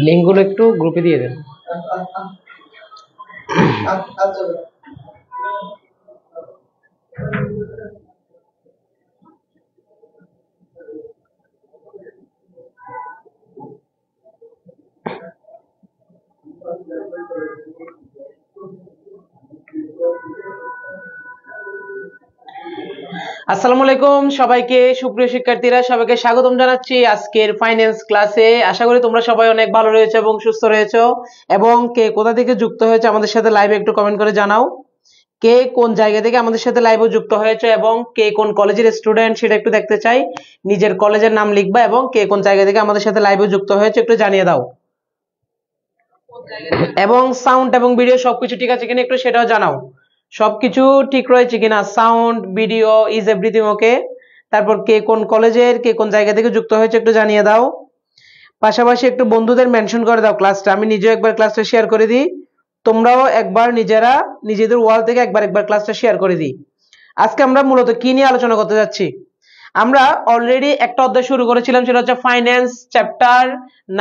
লিঙ্কগুলো একটু গ্রুপে দিয়ে দেন। আসসালামু আলাইকুম সবাইকে, সুপ্রিয় শিক্ষার্থীরা সবাইকে স্বাগতম জানাচ্ছি আজকের ফাইন্যান্স ক্লাসে। আশা করি তোমরা সবাই অনেক ভালো রয়েছো এবং সুস্থ রয়েছো। এবং কে কোথা থেকে যুক্ত হয়েছে আমাদের সাথে লাইভে একটু কমেন্ট করে জানাও। কে কোন জায়গা থেকে আমাদের সাথে লাইভে যুক্ত হয়েছে এবং কে কোন কলেজের স্টুডেন্ট সেটা একটু দেখতে চাই। নিজের কলেজের নাম লিখবা এবং কে কোন জায়গা থেকে আমাদের সাথে লাইভে যুক্ত হয়েছে একটু জানিয়ে দাও। এবং সাউন্ড এবং ভিডিও সবকিছু ঠিক আছে কিনা একটু সেটাও জানাও। সবকিছু ঠিক রয়েছে কিনা, sound video is everything okay. তারপর কে কোন কলেজের, কে কোন জায়গা থেকে যুক্ত হয়েছে একটু জানিয়ে দাও। পাশাপাশি একটু বন্ধুদের মেনশন করে দাও ক্লাসটা। আমি নিজেও একবার ক্লাসটা শেয়ার করে দিই, তোমরাও একবার নিজেরা নিজেদের ওয়াল থেকে একবার ক্লাসটা শেয়ার করে দিই। আজকে আমরা মূলত কি নিয়ে আলোচনা করতে যাচ্ছি? আমরা অলরেডি একটা অধ্যায় শুরু করেছিলাম, সেটা হচ্ছে ফাইন্যান্স চ্যাপ্টার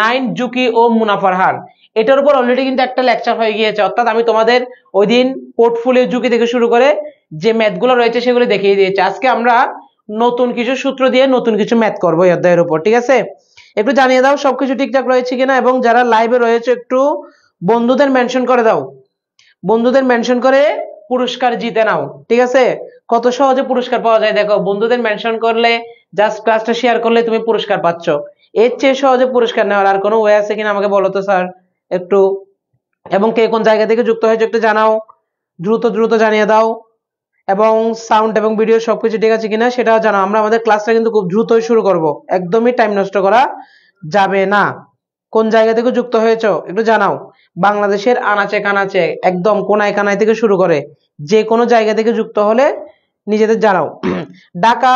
9 ঝুঁকি ও মুনাফার হার। এটার উপর অলরেডি কিন্তু একটা লেকচার হয়ে গিয়েছে, অর্থাৎ আমি তোমাদের ওই দিন পোর্টফোলিও ঝুঁকি থেকে শুরু করে যে ম্যাথগুলো রয়েছে সেগুলো দেখিয়ে দিয়েছি। আজকে আমরা নতুন কিছু সূত্র দিয়ে নতুন কিছু ম্যাথ করবো এই অধ্যায়ের উপর, ঠিক আছে? একটু জানিয়ে দাও সবকিছু ঠিকঠাক রয়েছে কিনা, এবং যারা লাইভে রয়েছে একটু বন্ধুদের মেনশন করে দাও। বন্ধুদের মেনশন করে পুরস্কার জিতে নাও, ঠিক আছে? কত সহজে পুরস্কার পাওয়া যায় দেখো, বন্ধুদের মেনশন করলে, জাস্ট ক্লাসটা শেয়ার করলে তুমি পুরস্কার পাচ্ছ। এর চেয়ে সহজে পুরস্কার নেওয়ার আর কোনো ওয়ে আছে কিনা আমাকে বলো তো স্যার একটু। এবং কে কোন জায়গা থেকে যুক্ত হয়েছে একটু জানাও, দ্রুত দ্রুত জানিয়ে দাও। এবং সাউন্ড এবং ভিডিও সবকিছু ঠিক আছে কিনা সেটাও জানাও। আমরা আমাদের ক্লাসটা কিন্তু খুব দ্রুতই শুরু করব, একদমই টাইম নষ্ট করা যাবে না। কোন জায়গা থেকে যুক্ত হয়েছো একটু জানাও। বাংলাদেশের আনাচে কানাচে একদম কোনায় কানায় থেকে শুরু করে যে কোনো জায়গা থেকে যুক্ত হলে নিজেদের জানাও। ঢাকা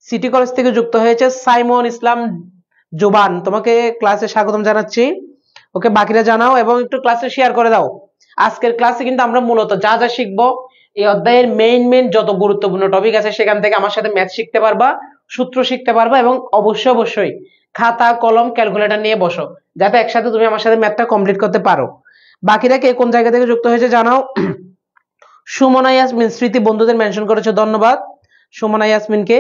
সিটি কলেজ থেকে যুক্ত হয়েছে সাইমন ইসলাম জুবান, তোমাকে ক্লাসে স্বাগতম জানাচ্ছি। ওকে, বাকিরা জানাও এবং একটু ক্লাসে শেয়ার করে দাও। আজকের ক্লাসে কিন্তু আমরা মূলত যা যা শিখবো, এই অধ্যায়ের মেইন যত গুরুত্বপূর্ণ টপিক আছে সেখান থেকে আমার সাথে ম্যাথ শিখতে পারবা, সূত্র শিখতে পারবা, এবং অবশ্যই খাতা কলম ক্যালকুলেটর নিয়ে বসো, যাতে একসাথে তুমি আমার সাথে ম্যাথটা কমপ্লিট করতে পারো। বাকিরা কে কোন জায়গা থেকে যুক্ত হয়েছে জানাও। সুমনা ইয়াসমিন স্মৃতি বন্ধুদের মেনশন করেছে, ধন্যবাদ সুমনা ইয়াসমিনকে।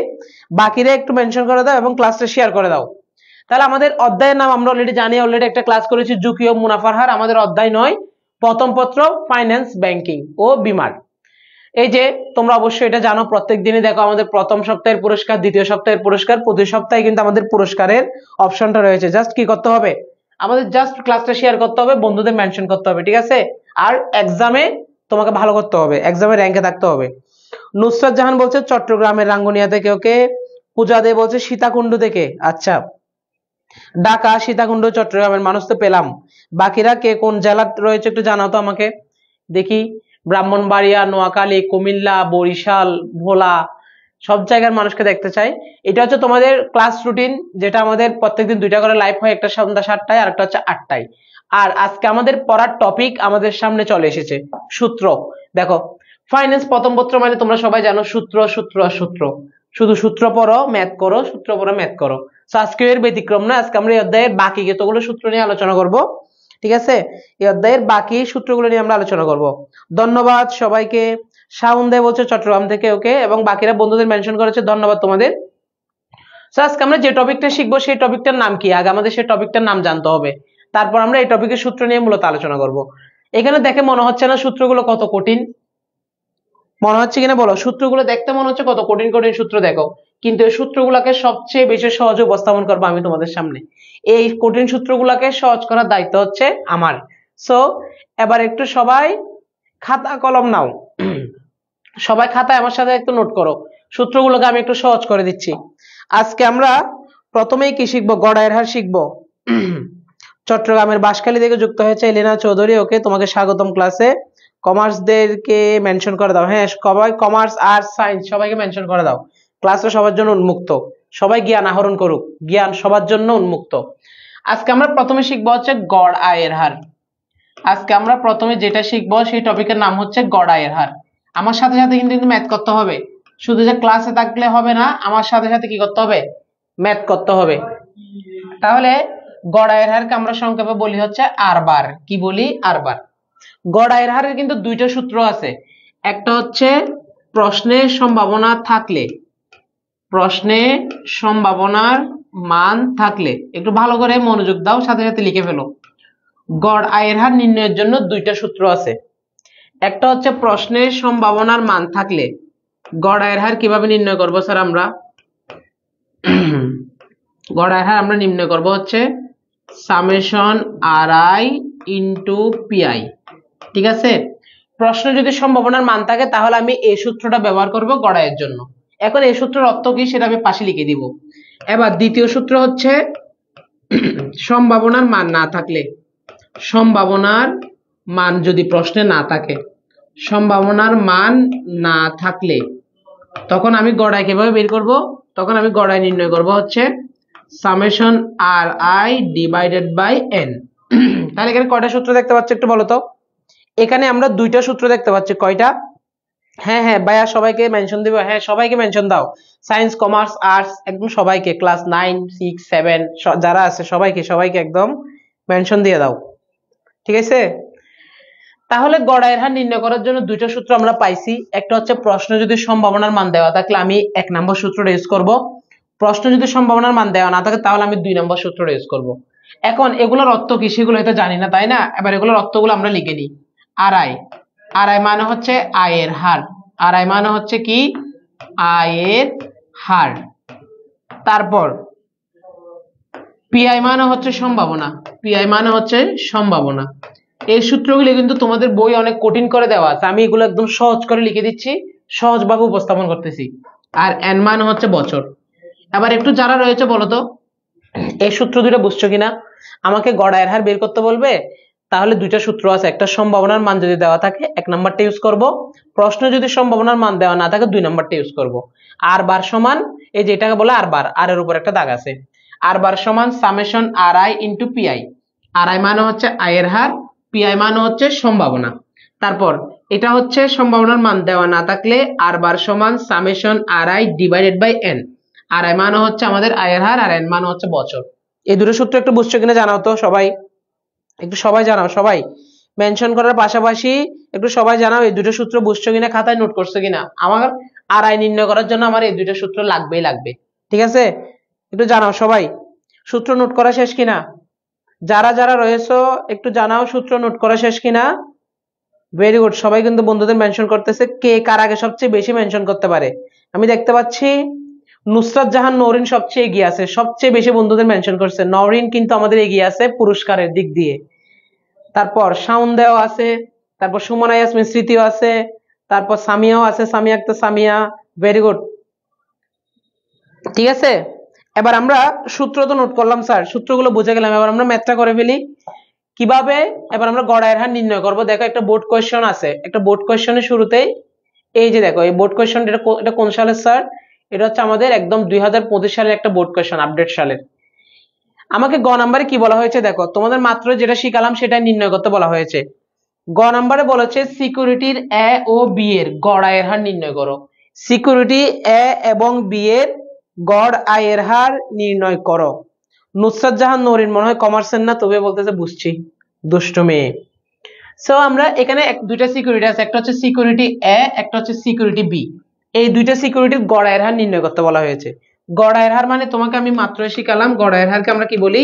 বাকিরা একটু মেনশন করে দাও এবং ক্লাসটা শেয়ার করে দাও। তাহলে আমাদের অধ্যায়ের নাম আমরা অলরেডি জানি, অলরেডি একটা ক্লাস করেছি ঝুঁকি ও মুনাফার হার। আমাদের অধ্যায় 9 প্রথম পত্র ফাইন্যান্স ব্যাংকিং ও বিমার। এই যে তোমরা অবশ্যই এটা জানো, প্রত্যেক দিনই দেখো আমাদের প্রথম সপ্তাহের পুরস্কার, দ্বিতীয় সপ্তাহের পুরস্কার, প্রতি সপ্তাহে কিন্তু আমাদের পুরস্কারের অপশনটা রয়েছে। জাস্ট কি করতে হবে, আমাদের জাস্ট ক্লাসটা শেয়ার করতে হবে, বন্ধুদের মেনশন করতে হবে, ঠিক আছে? আর এক্সামে তোমাকে ভালো করতে হবে, এক্সামে র্যাঙ্কে থাকতে হবে। নুসরাত জাহান বলছে চট্টগ্রামের রাঙ্গুনিয়া থেকে, ওকে। পূজা দে বলছে সীতাকুণ্ড থেকে, আচ্ছা। ঢাকা সীতাকুণ্ড চট্টগ্রামের মানুষ তো পেলাম। বাকিরা কে কোন জেলা রয়েছে একটু জানাও তো আমাকে দেখি। ব্রাহ্মণবাড়িয়া, নোয়াখালী, কুমিল্লা, বরিশাল, ভোলা, সব জায়গার মানুষকে দেখতে চাই। এটা হচ্ছে তোমাদের ক্লাস রুটিন, যেটা আমাদের প্রত্যেকদিন 2টা করে লাইভ হয়, একটা সন্ধ্যা 7টায় আর একটা হচ্ছে 8টায়। আর আজকে আমাদের পড়ার টপিক আমাদের সামনে চলে এসেছে সূত্র। দেখো, ফাইন্যান্স প্রথম পত্র মানে তোমরা সবাই জানো সূত্র সূত্র সূত্র, শুধু সূত্র পড়ো ম্যাথ করো, সূত্র পড়ো ম্যাথ করো। তো আজকে এর ব্যতিক্রম না, আজকে আমরা এই অধ্যায়ের বাকি যতগুলো সূত্র নিয়ে আলোচনা করব, ঠিক আছে? এই অধ্যায়ের বাকি সূত্রগুলো নিয়ে আমরা আলোচনা করব। ধন্যবাদ সবাইকে। শাওন দে বলছে চট্টগ্রাম থেকে, ওকে। এবং বাকিরা বন্ধুদের মেনশন করেছে, ধন্যবাদ তোমাদের। তো আজকে আমরা যে টপিকটা শিখবো সেই টপিকটার নাম কি, আগে আমাদের সেই টপিকটার নাম জানতে হবে, তারপর আমরা এই টপিকের সূত্র নিয়ে মূলত আলোচনা করব। এখানে দেখে মনে হচ্ছে না সূত্রগুলো কত কঠিন? মনে হচ্ছে কিনা বলো, সূত্রগুলো দেখতে মনে হচ্ছে কত কঠিন কঠিন সূত্র, দেখো। কিন্তু এই সূত্রগুলোকে সবচেয়ে বেশি সহজে উপস্থাপন করবো আমি তোমাদের সামনে। এই কঠিন সূত্রগুলোকে সহজ করার দায়িত্ব হচ্ছে আমার। সো এবার একটু সবাই খাতা কলম নাও, সবাই খাতায় আমার সাথে একটু নোট করো, সূত্রগুলোকে আমি একটু সহজ করে দিচ্ছি। আজকে আমরা প্রথমেই কি শিখবো, গড়াইয়ের হার শিখবো। চট্টগ্রামের বাঁশখালী থেকে যুক্ত হয়েছে এলিনা চৌধুরী, ওকে তোমাকে স্বাগতম ক্লাসে। কমার্সদেরকে মেনশন করে দাও, হ্যাঁ সবাই কমার্স আর্টস সায়েন্স সবাইকে মেনশন করে দাও। ক্লাসটা সবার জন্য উন্মুক্ত, সবাই জ্ঞান আহরণ করুক, জ্ঞান সবার জন্য উন্মুক্ত। আজকে আমরা প্রথমে শিখবো হচ্ছে গড় আয়ের হার। আজকে আমরা প্রথমে যেটা শিখবো সেই টপিকের নাম হচ্ছে গড় আয়ের হার। আমার সাথে সাথে কিন্তু ম্যাথ করতে হবে, শুধু যে ক্লাসে থাকলে হবে না, আমার সাথে সাথে কি করতে হবে, ম্যাথ করতে হবে। তাহলে গড় আয়ের হারকে আমরা সংক্ষেপে বলি হচ্ছে আর বার। কি বলি? আর বার। গড় আয়ের হারের কিন্তু দুইটা সূত্র আছে, একটা হচ্ছে প্রশ্নে সম্ভাবনা থাকলে, প্রশ্নে সম্ভাবনার মান থাকলে, একটু ভালো করে মনোযোগ দাও, সাথে সাথে লিখে ফেলো। গড় আয়ের হার নির্ণয়ের জন্য দুইটা সূত্র আছে, একটা হচ্ছে প্রশ্নের সম্ভাবনার মান থাকলে গড় আয়ের হার কিভাবে নির্ণয় করব স্যার আমরা? গড় আয়ের হার আমরা নির্ণয় করব হচ্ছে summation R I into P I. ঠিক আছে, প্রশ্ন যদি সম্ভাবনার মান থাকে তাহলে আমি এই সূত্রটা ব্যবহার করব গড় আয়ের জন্য। এখন এই সূত্রের অর্থ কি সেটা আমি পাশে লিখে দিব। এবার দ্বিতীয় সূত্র হচ্ছে সম্ভাবনার মান না থাকলে, সম্ভাবনার মান যদি প্রশ্নে না থাকে, সম্ভাবনার মান না থাকলে তখন আমি গড় আয় কিভাবে বের করব? তখন আমি গড় আয় নির্ণয় করব হচ্ছে summation R I divided by N. তাহলে এখানে কয়টা সূত্র দেখতে পাচ্ছ একটু বলো তো? এখানে আমরা দুইটা সূত্র দেখতে পাচ্ছি। কয়টা? হ্যাঁ হ্যাঁ ভাইয়া সবাইকে মেনশন দিব, হ্যাঁ সবাইকে মেনশন দাও, সায়েন্স কমার্স আর্টস একদম সবাইকে, ক্লাস 9 6 7 যারা আছে সবাইকে সবাইকে একদম মেনশন দিয়ে দাও। ঠিক আছে, তাহলে গড় আয়ের হার নির্ণয় করার জন্য দুইটা সূত্র আমরা পাইছি। একটা হচ্ছে প্রশ্ন যদি সম্ভাবনার মান দেওয়া থাকলে আমি 1 নম্বর সূত্রটা ইউজ করব, প্রশ্ন যদি সম্ভাবনার মান দেওয়া না থাকে তাহলে আমি 2 নম্বর সূত্রটা ইউজ করব। এখন এগুলোর অর্থ কি সেগুলো হয়তো জানি না, তাই না? এবার এগুলোর অর্থগুলো আমরা লিখে নিই। আর আই মানে হচ্ছে আয়ের হার, আর আই মানে হচ্ছে কি? আয়ের হার। তারপর পিআই মানে হচ্ছে সম্ভাবনা, পিআই মানে হচ্ছে সম্ভাবনা। এই সূত্রগুলি কিন্তু তোমাদের বই অনেক কঠিন করে দেওয়া আছে, আমি এগুলো একদম সহজ করে লিখে দিচ্ছি, সহজভাবে উপস্থাপন করতেছি। আর এন মানে হচ্ছে বছর। এবার একটু যারা রয়েছে বলো তো এই সূত্র দুটো বুঝছো কিনা? আমাকে গড় আয়ের হার বের করতে বলবে, তাহলে দুইটা সূত্র আছে, একটা সম্ভাবনার মান যদি দেওয়া থাকে 1 নাম্বারটা ইউজ করব, প্রশ্ন যদি সম্ভাবনার মান দেওয়া না থাকে 2 নাম্বারটা ইউজ করব। আর বার সমান, এই যে এটাকে বলে আর বার, আর এর উপর একটা দাগ আছে, আর বার সমান summation R I into P I. R I মানে হচ্ছে আয়ের হার, পিআই মানে হচ্ছে সম্ভাবনা। তারপর এটা হচ্ছে সম্ভাবনার মান দেওয়া না থাকলে আর বার সমান summation R I divided by N. R I মানে হচ্ছে আমাদের আয়ের হার, আর এন মানে হচ্ছে বছর। এই দুটো সূত্র একটু বুঝছো কিনা জানাও তো সবাই, একটু সবাই জানাও, সবাই মেনশন করার পাশাপাশি একটু সবাই জানাও এই দুটো সূত্র বুঝছো কিনা, খাতায় নোট করছো কিনা। আমার আর আই নির্ণয় করার জন্য আমার এই দুটো সূত্র লাগবেই লাগবে। ঠিক আছে, একটু জানাও সবাই, সূত্র নোট করা শেষ কিনা? যারা যারা রয়েছো একটু জানাও সূত্র নোট করা শেষ কিনা। ভেরি গুড, সবাই কিন্তু বন্ধুদের মেনশন করতেছে। কে কার আগে সবচেয়ে বেশি মেনশন করতে পারে? আমি দেখতে পাচ্ছি নুসরাত জাহান নওরিন সবচেয়ে এগিয়ে আছে, সবচেয়ে বেশি বন্ধুদের মেনশন করছে। নওরিন কিন্তু আমাদের এগিয়ে আছে পুরস্কারের দিক দিয়ে। তারপর শাওন দেও আছে, তারপর সুমনা ইয়াসমিন স্মৃতিও আছে, তারপর সামিয়াও আছে, সামিয়া আক্তার সামিয়া। ভেরি গুড, ঠিক আছে। এবার আমরা সূত্র তো নোট করলাম স্যার, সূত্রগুলো বুঝে গেলাম, এবার আমরা ম্যাথটা করে ফেলি কিভাবে। এবার আমরা গড় আয়ের হার নির্ণয় করব। দেখো একটা বোর্ড কোয়েশ্চেন আছে, একটা বোর্ড কোয়েশ্চেনের শুরুতেই এই যে দেখো এই বোর্ড কোয়েশ্চেন, এটা কোন সালের স্যার? এটা হচ্ছে আমাদের একদম 2025 সালের একটা বোর্ড কোয়েশ্চেন, আপডেট সালের। আমাকে গ নাম্বারে কি বলা হয়েছে দেখো, তোমাদের মাত্র যেটা শিখালাম সেটা নির্ণয় করতে বলা হয়েছে। গ নাম্বারে বলেছে সিকিউরিটির এ ও বি এর গড় আয়ের হার নির্ণয় করো। সিকিউরিটি এ এবং বি এর গড় আয়ের হার নির্ণয় করো। নুসরাত জাহান নওরিন মনে হয় কমার্সের না, তবে বলতেছে বুঝছি, দুষ্টু মেয়ে। সো আমরা এখানে দুইটা সিকিউরিটি আছে, একটা হচ্ছে সিকিউরিটি এ, একটা হচ্ছে সিকিউরিটি বি। এই দুইটা সিকিউরিটির গড় আয়ের হার নির্ণয় করতে বলা হয়েছে। গড় আয়ের হার মানে তোমাকে আমি মাত্রই শিখালাম, গড় আয়ের হারকে আমরা কি বলি?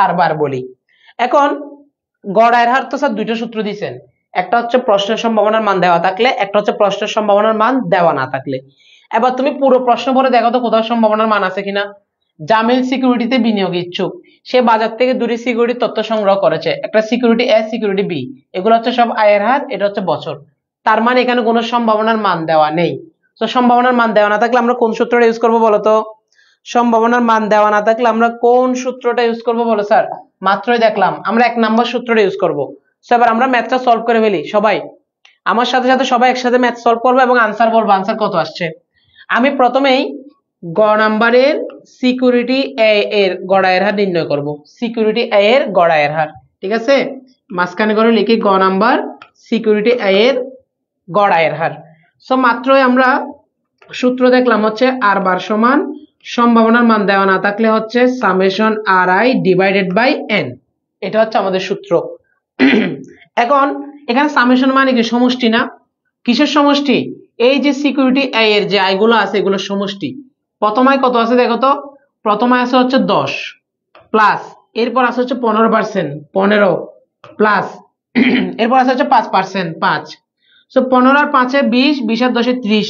আর বার বলি। এখন গড় আয়ের হার তো স্যার দুইটা সূত্র দিয়েছেন, একটা হচ্ছে প্রশ্নের সম্ভাবনার মান দেওয়া থাকলে, একটা হচ্ছে প্রশ্নের সম্ভাবনার মান দেওয়া না থাকলে। এবার তুমি পুরো প্রশ্ন পড়ে দেখো তো কোথাও সম্ভাবনার মান আছে কিনা। জামিল সিকিউরিটিতে বিনিয়োগ ইচ্ছুক, সে বাজার থেকে দুটি সিকিউরিটির তথ্য সংগ্রহ করেছে, একটা সিকিউরিটি এ, সিকিউরিটি বি, এগুলো হচ্ছে সব আয়ের হার, এটা হচ্ছে বছর। তার মানে এখানে কোনো সম্ভাবনার মান দেওয়া নেই। তো সম্ভাবনার মান দেওয়া না থাকলে আমরা কোন সূত্রটা ইউজ করবো বলতো? সম্ভাবনার মান দেওয়া না থাকলে আমরা কোন সূত্রটা ইউজ করবো বলো স্যার? মাত্রই দেখলাম আমরা 1 নাম্বার সূত্রটা ইউজ করব। সো এবার আমরা ম্যাথটা সলভ করে ফেলি। সবাই আমার সাথে সাথে সবাই একসাথে ম্যাথ সলভ করবে এবং আনসার বলবো আনসার কত আসছে। আমি প্রথমেই গ নাম্বারের সিকিউরিটি এ এর গড়াইয়ের হার নির্ণয় করব। সিকিউরিটি এ এর গড়াইয়ের হার, ঠিক আছে, মাঝখানে করে লিখি গ নাম্বার সিকিউরিটি এ এর গড়াইয়ের হার। সো মাত্রই আমরা সূত্র দেখলাম হচ্ছে আর বার সমান সম্ভাবনার মান দেওয়া না থাকলে হচ্ছে summation R I divided by N, এটা হচ্ছে আমাদের সূত্র। এখন এখানে সামেশন মানে কি সমষ্টি না? কিসের সমষ্টি? এই যে সিকিউরিটি এ এর যে আই গুলো আছে এগুলোর সমষ্টি। প্রথম আয় কত আছে দেখো তো, প্রথম আয় আছে হচ্ছে 10 প্লাস এরপর আছে হচ্ছে 15%, 15 প্লাস এরপর আছে হচ্ছে 5%, 5। সো 15 আর 5 এ 20, 20 আর 10 এ 30।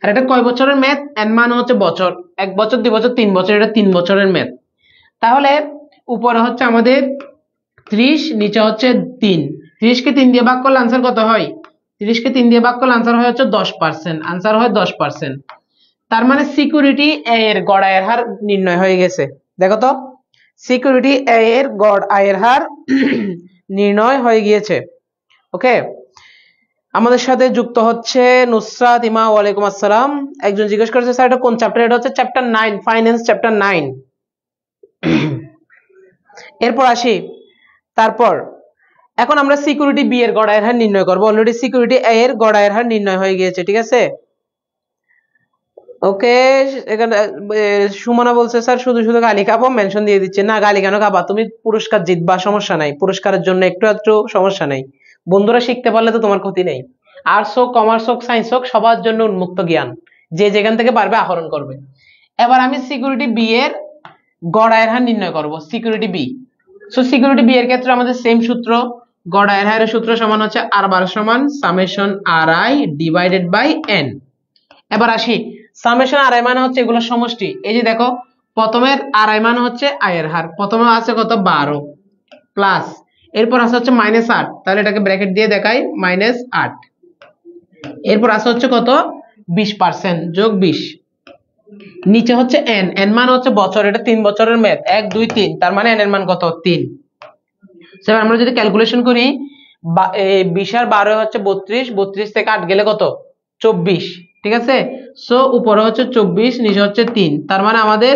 আর এটা কয় বছরের ম্যাথ? এন মানে হচ্ছে বছর, 1 বছর 2 বছর 3 বছর, এটা 3 বছরের ম্যাথ। তাহলে উপরে হচ্ছে আমাদের 30, নিচে হচ্ছে 3। 30 কে 3 দিয়ে ভাগ করলে आंसर কত হয়? 30 কে 3 দিয়ে ভাগ করলে आंसर হয় হচ্ছে 10%, आंसर হয় 10%। তার মানে সিকিউরিটি এ এর গড় আয়ের হার নির্ণয় হয়ে গেছে। দেখো তো, সিকিউরিটি এ এর গড় আয়ের হার নির্ণয় হয়ে গিয়েছে। ওকে, আমাদের সাথে যুক্ত হচ্ছে নুসরাত ইমা। ওয়ালাইকুম আসসালাম। একজন জিজ্ঞেস করেছে স্যার এটা কোন চ্যাপ্টার? এটা হচ্ছে চ্যাপ্টার 9, ফাইন্যান্স চ্যাপ্টার 9। এরপর আসি, তারপর এখন আমরা সিকিউরিটি বি এর গড় আয়ের হার নির্ণয় করব। অলরেডি সিকিউরিটি এ এর গড় আয়ের হার নির্ণয় হয়ে গিয়েছে, ঠিক আছে। ওকে, এখানে সুমনা বলছে স্যার শুধু শুধু গালি খাবো, মেনশন দিয়ে দিচ্ছে। না, গালি কেন খাবা? তুমি পুরস্কার জিতবা, সমস্যা নাই। পুরস্কারের জন্য একটু সমস্যা নাই। বন্ধুরা শিখতে পারলে তো তোমার ক্ষতি নেই। আর্টস হোক, কমার্স হোক, সায়েন্স হোক, সবার জন্য উন্মুক্ত জ্ঞান, যে যেখান থেকে পারবে আহরণ করবে। এবার আমি সিকিউরিটি বি এর গড় আয়ের হার নির্ণয় করব। Security B, so security B এর ক্ষেত্রে আমাদের সেম সূত্র, গড় আয়ের হারের সূত্র সমান হচ্ছে আর বার সমান summation R I divided by N. এবার আসি, সামেশন আর আই মানে হচ্ছে এগুলো সমষ্টি। এই যে দেখো, প্রথমের আর আই মানে হচ্ছে আয়ের হার, প্রথমে আছে কত 12 প্লাস এরপর আছে হচ্ছে -8, তাহলে এটাকে ব্র্যাকেট দিয়ে দেখাই -8। এরপর আছে হচ্ছে কত 20% যোগ 20, নিচে হচ্ছে এন, এন মান হচ্ছে বছর, এটা 3 বছরের ম্যাথ, 1 2 3, তার মানে এন এর মান কত 3। এবার আমরা যদি ক্যালকুলেশন করি 20 আর 12 হচ্ছে 32, 32 থেকে 8 গেলে কত 24, ঠিক আছে। সো উপরে হচ্ছে 24, নিচে হচ্ছে 3, তার মানে আমাদের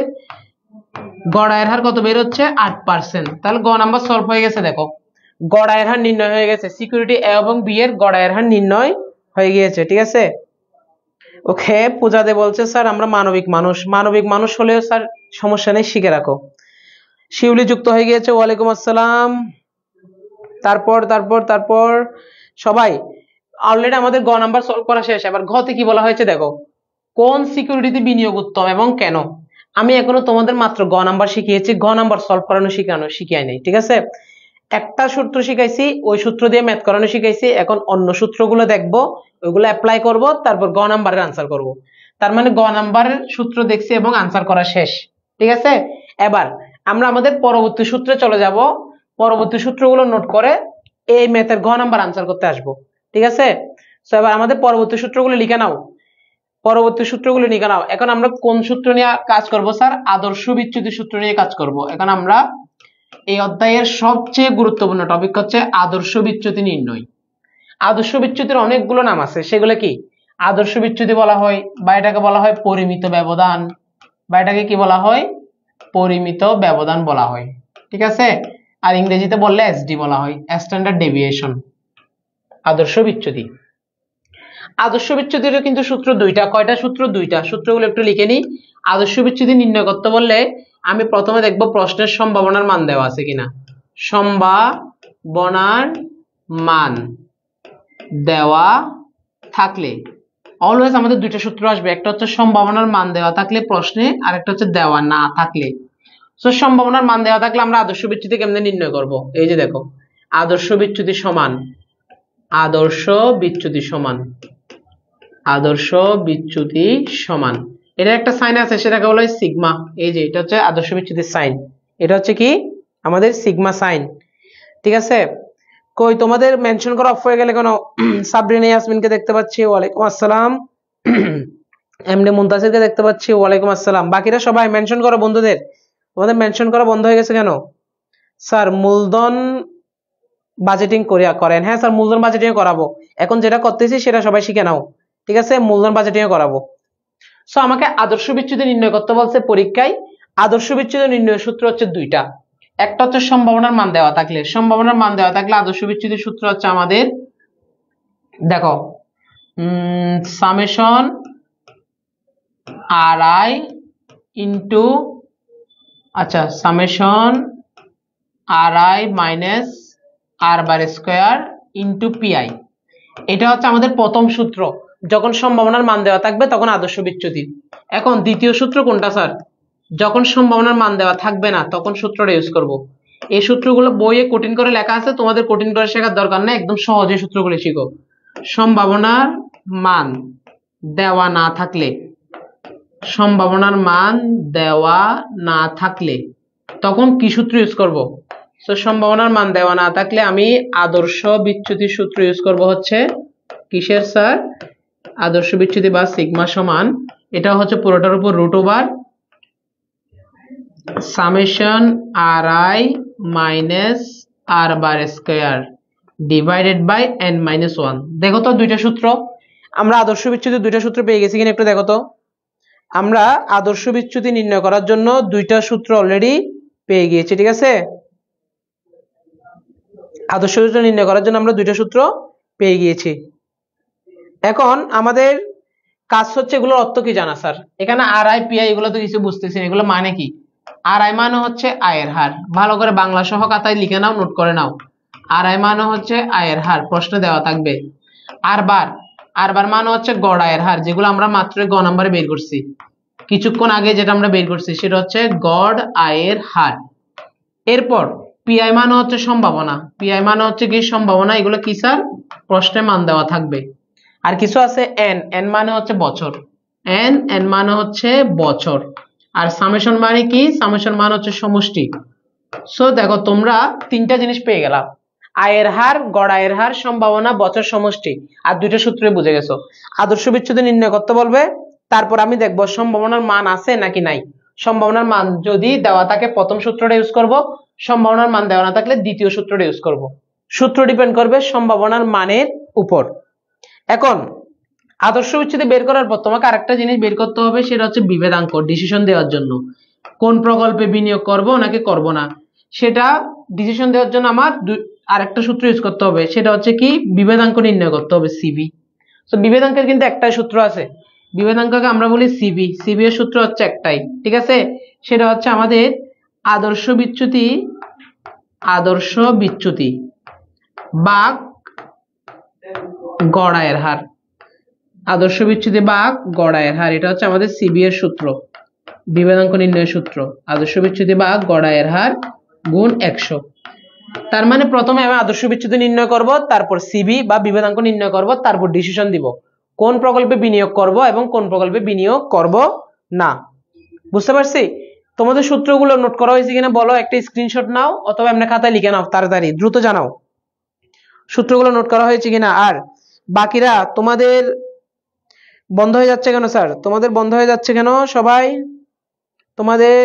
গড় আয়ের হার কত বের হচ্ছে 8%। তাহলে গ নাম্বার সলভ হয়ে গেছে। দেখো, গড় আয়ের হার নির্ণয় হয়ে গেছে, সিকিউরিটি এ এবং বি এর গড় আয়ের হার নির্ণয় হয়ে গিয়েছে, ঠিক আছে। ওকে, পূজা দে বলছে স্যার আমরা মানবিক মানুষ। মানবিক মানুষ হলেও স্যার সমস্যা নেই, শিখে রাখো। শিউলি যুক্ত হয়ে গিয়েছে, ওয়ালাইকুম আসসালাম। তারপর তারপর তারপর সবাই অলরেডি আমাদের গ নাম্বার সলভ করা শেষ। এবার ঘতে কি বলা হয়েছে দেখো, কোন সিকিউরিটিতে বিনিয়োগ উত্তম এবং কেন। আমি এখনো তোমাদের মাত্র গ নাম্বার শিখিয়েছি, ঘ নাম্বার সলভ করানো শিখিয়ে নাই, ঠিক আছে। একটা সূত্র শিখাইছি, ওই সূত্র দিয়ে ম্যাথ করানো শিখাইছি। এখন অন্য সূত্রগুলো দেখবো, ওইগুলো অ্যাপ্লাই করব, তারপর গ নাম্বারের আনসার করব। তার মানে গ নাম্বারের সূত্র দেখছি এবং আনসার করা শেষ, ঠিক আছে। এবার আমরা আমাদের পরবর্তী সূত্রে চলে যাব, পরবর্তী সূত্রগুলো নোট করে এই ম্যাথের গ নাম্বার আনসার করতে আসবো, ঠিক আছে। তো এবার আমাদের পরবর্তী সূত্রগুলো লিখে নাও, পরবর্তী সূত্রগুলো লিখে নাও। এখন আমরা কোন সূত্র নিয়ে কাজ করব স্যার? আদর্শ বিচ্যুতি সূত্র নিয়ে কাজ করব। এখন আমরা এই অধ্যায়ের সবচেয়ে গুরুত্বপূর্ণ টপিক হচ্ছে আদর্শ বিচ্যুতি নির্ণয়। আদর্শ বিচ্যুতির অনেকগুলো নাম আছে, সেগুলো কি? আদর্শ বিচ্যুতি বলা হয়, বা এটাকে বলা হয় পরিমিত ব্যবধান, বা এটাকে কি বলা হয়? পরিমিত ব্যবধান বলা হয়, ঠিক আছে। আর ইংরেজিতে বললে এসডি বলা হয়, স্ট্যান্ডার্ড ডেভিয়েশন। আদর্শ বিচ্যুতি, আদর্শ বিচ্যুতির কিন্তু সূত্র দুইটা। কয়টা সূত্র? দুইটা। সূত্রগুলো একটু লিখে নিই। আদর্শ বিচ্যুতি নির্ণয় করতে বললে আমি প্রথমে দেখব প্রশ্নের সম্ভাবনার মান দেওয়া আছে কিনা। সম্ভাবনার মান দেওয়া থাকলে অলওয়েজ আমাদের দুইটা সূত্র আসবে, একটা হচ্ছে সম্ভাবনার মান দেওয়া থাকলে প্রশ্নে, আর একটা হচ্ছে দেওয়া না থাকলে। তো সম্ভাবনার মান দেওয়া থাকলে আমরা আদর্শ বিচ্যুতি কেমনে নির্ণয় করব? এই যে দেখো, আদর্শ বিচ্যুতি সমান, আদর্শ বিচ্যুতি সমান, আদর্শ বিচ্যুতি সমান, এটা একটা সাইন আছে, সেটাকে বলা হয় সিগমা। এই যে এটা হচ্ছে আদর্শ বিচ্যুতির সাইন, এটা হচ্ছে কি আমাদের সিগমা সাইন, ঠিক আছে। কই তোমাদের মেনশন করা অফ হয়ে গেলে কেন? সাবরিনা ইয়াসমিনকে দেখতে পাচ্ছি, ওয়ালাইকুম আসসালাম। এমডি মুনতাসিরকে দেখতে পাচ্ছি, ওয়ালাইকুম আসসালাম। বাকিরা সবাই মেনশন করো বন্ধুদের, তোমাদের মেনশন করা বন্ধ হয়ে গেছে কেন? স্যার মূলধন বাজেটিং করেন। হ্যাঁ স্যার, মূলধন বাজেটিং করাবো। এখন যেটা করতেছি সেটা সবাই শিখে নাও, ঠিক আছে? মূলধন বাজেটিং করাবো। সো আমাকে আদর্শ বিচ্যুতি নির্ণয় করতে বলছে পরীক্ষায়। আদর্শ বিচ্যুতি নির্ণয়ের সূত্র হচ্ছে দুইটা। একটা হচ্ছে সম্ভাবনার মান দেওয়া থাকলে আদর্শ বিচ্যুতির সূত্র হচ্ছে আমাদের, দেখো, সামেশন আর আই ইন্টু, আচ্ছা, summation R I minus R bar square into P I. এটা হচ্ছে আমাদের প্রথম সূত্র। যখন সম্ভাবনার মান দেওয়া থাকবে তখন আদর্শ বিচ্যুতি। এখন দ্বিতীয় সূত্র কোনটা স্যার? যখন সম্ভাবনার মান দেওয়া থাকবে না তখন সূত্রটা ইউজ করব। এই সূত্রগুলো বইয়ে কঠিন করে লেখা আছে, তোমাদের কঠিন করে শেখার দরকার নেই, একদম সহজে সূত্রগুলো শিখো। সম্ভাবনার মান দেওয়া না থাকলে, তখন কি সূত্র ইউজ করব? তো সম্ভাবনার মান দেওয়া না থাকলে আমি আদর্শ বিচ্যুতির সূত্র ইউজ করব হচ্ছে কিসের স্যার? আদর্শ বিচ্যুতি বা সিগমা সমান, এটা হচ্ছে পুরোটার উপর root over summation R I minus R bar square divided by n minus 1। দেখো তো দুইটা সূত্র, আমরা আদর্শ বিচ্যুতির দুইটা সূত্র পেয়ে গেছি কিনা একটু দেখো তো। আমরা আদর্শ বিচ্যুতি নির্ণয় করার জন্য দুইটা সূত্র অলরেডি পেয়ে গিয়েছি, ঠিক আছে? আদর্শ বিচ্যুতি নির্ণয় করার জন্য আমরা দুইটা সূত্র পেয়ে গিয়েছি। এখন আমাদের কাজ হচ্ছে এগুলোর অর্থ কি জানা স্যার। এখানে আর আই পি আই এগুলো তো কিছু বুঝতেছি না, এগুলো মানে কি? আর আই মানে হচ্ছে আয়ের হার, ভালো করে বাংলা সহ খাতায় লিখে নাও, নোট করে নাও। আর আই মানে হচ্ছে আয়ের হার, প্রশ্নে দেওয়া থাকবে। আর বার মানে হচ্ছে গড় আয়ের হার, যেগুলো আমরা মাত্র গ নম্বরে বের করছি কিছুক্ষণ আগে, যেটা আমরা বের করছি সেটা হচ্ছে গড় আয়ের হার। এরপর পিআই মানে হচ্ছে সম্ভাবনা, কি সম্ভাবনা, এগুলো কি স্যার? প্রশ্নে মান দেওয়া থাকবে। আর কিছু আছে এন মানে হচ্ছে বছর, এন মানে হচ্ছে বছর। আর সামেশন মানে কি? সামেশন মানে হচ্ছে সমষ্টি। সো দেখো তোমরা তিনটা জিনিস পেয়ে গেলা, আয়ের হার, গড় আয়ের হার, সম্ভাবনা, বছর, সমষ্টি। আর দুইটা সূত্রে বুঝে গেছো। আদর্শ বিচ্যুতি নির্ণয় করতে বলবে, তারপর আমি দেখবো সম্ভাবনার মান আছে নাকি নাই। সম্ভাবনার মান যদি দেওয়া থাকে প্রথম সূত্রটা ইউজ করব, সম্ভাবনার মান দেওয়া না থাকলে দ্বিতীয় সূত্রটা ইউজ করব। সূত্র ডিপেন্ড করবে সম্ভাবনার মানের উপর। এখন আদর্শ বিচ্যুতি বের করার পর তোমাকে আরেকটা জিনিস বের করতে হবে, সেটা হচ্ছে বিভেদাঙ্ক, ডিসিশন দেওয়ার জন্য কোন প্রকল্পে বিনিয়োগ করব নাকি করব না, সেটা ডিসিশন দেওয়ার জন্য আমার আরেকটা সূত্র ইউজ করতে হবে, সেটা হচ্ছে কি? বিভেদাঙ্ক নির্ণয় করতে হবে, সিবি। তো বিভেদাঙ্কের কিন্তু একটাই সূত্র আছে, বিভেদাঙ্ককে আমরা বলি সিবি। সিবি এর সূত্র হচ্ছে একটাই, ঠিক আছে? সেটা হচ্ছে আমাদের আদর্শ বিচ্যুতি বা গড় আয়ের হার, আদর্শ বিচ্যুতি বা গড় আয়ের হার, এটা হচ্ছে আমাদের সিবি এর সূত্র, বিভেদাঙ্ক নির্ণয়ের সূত্র। আদর্শ বিচ্যুতি বা গড় আয়ের হার গুণ 100। তার মানে প্রথমে আমি আদর্শ বিচ্যুতি নির্ণয় করব, তারপর সিবি বা বিভেদাঙ্ক নির্ণয় করব, তারপর ডিসিশন দিব কোন প্রকল্পে বিনিয়োগ করব এবং কোন প্রকল্পে বিনিয়োগ করব না। বুঝতে পারছি? তোমাদের সূত্রগুলো নোট করা হয়েছে কিনা বলো, একটা স্ক্রিনশট নাও অথবা এমনি খাতায় লিখে নাও, তাড়াতাড়ি দ্রুত জানাও সূত্রগুলো নোট করা হয়েছে কিনা। আর বাকিরা, তোমাদের বন্ধ হয়ে যাচ্ছে কেন স্যার? তোমাদের বন্ধ হয়ে যাচ্ছে কেন? সবাই তোমাদের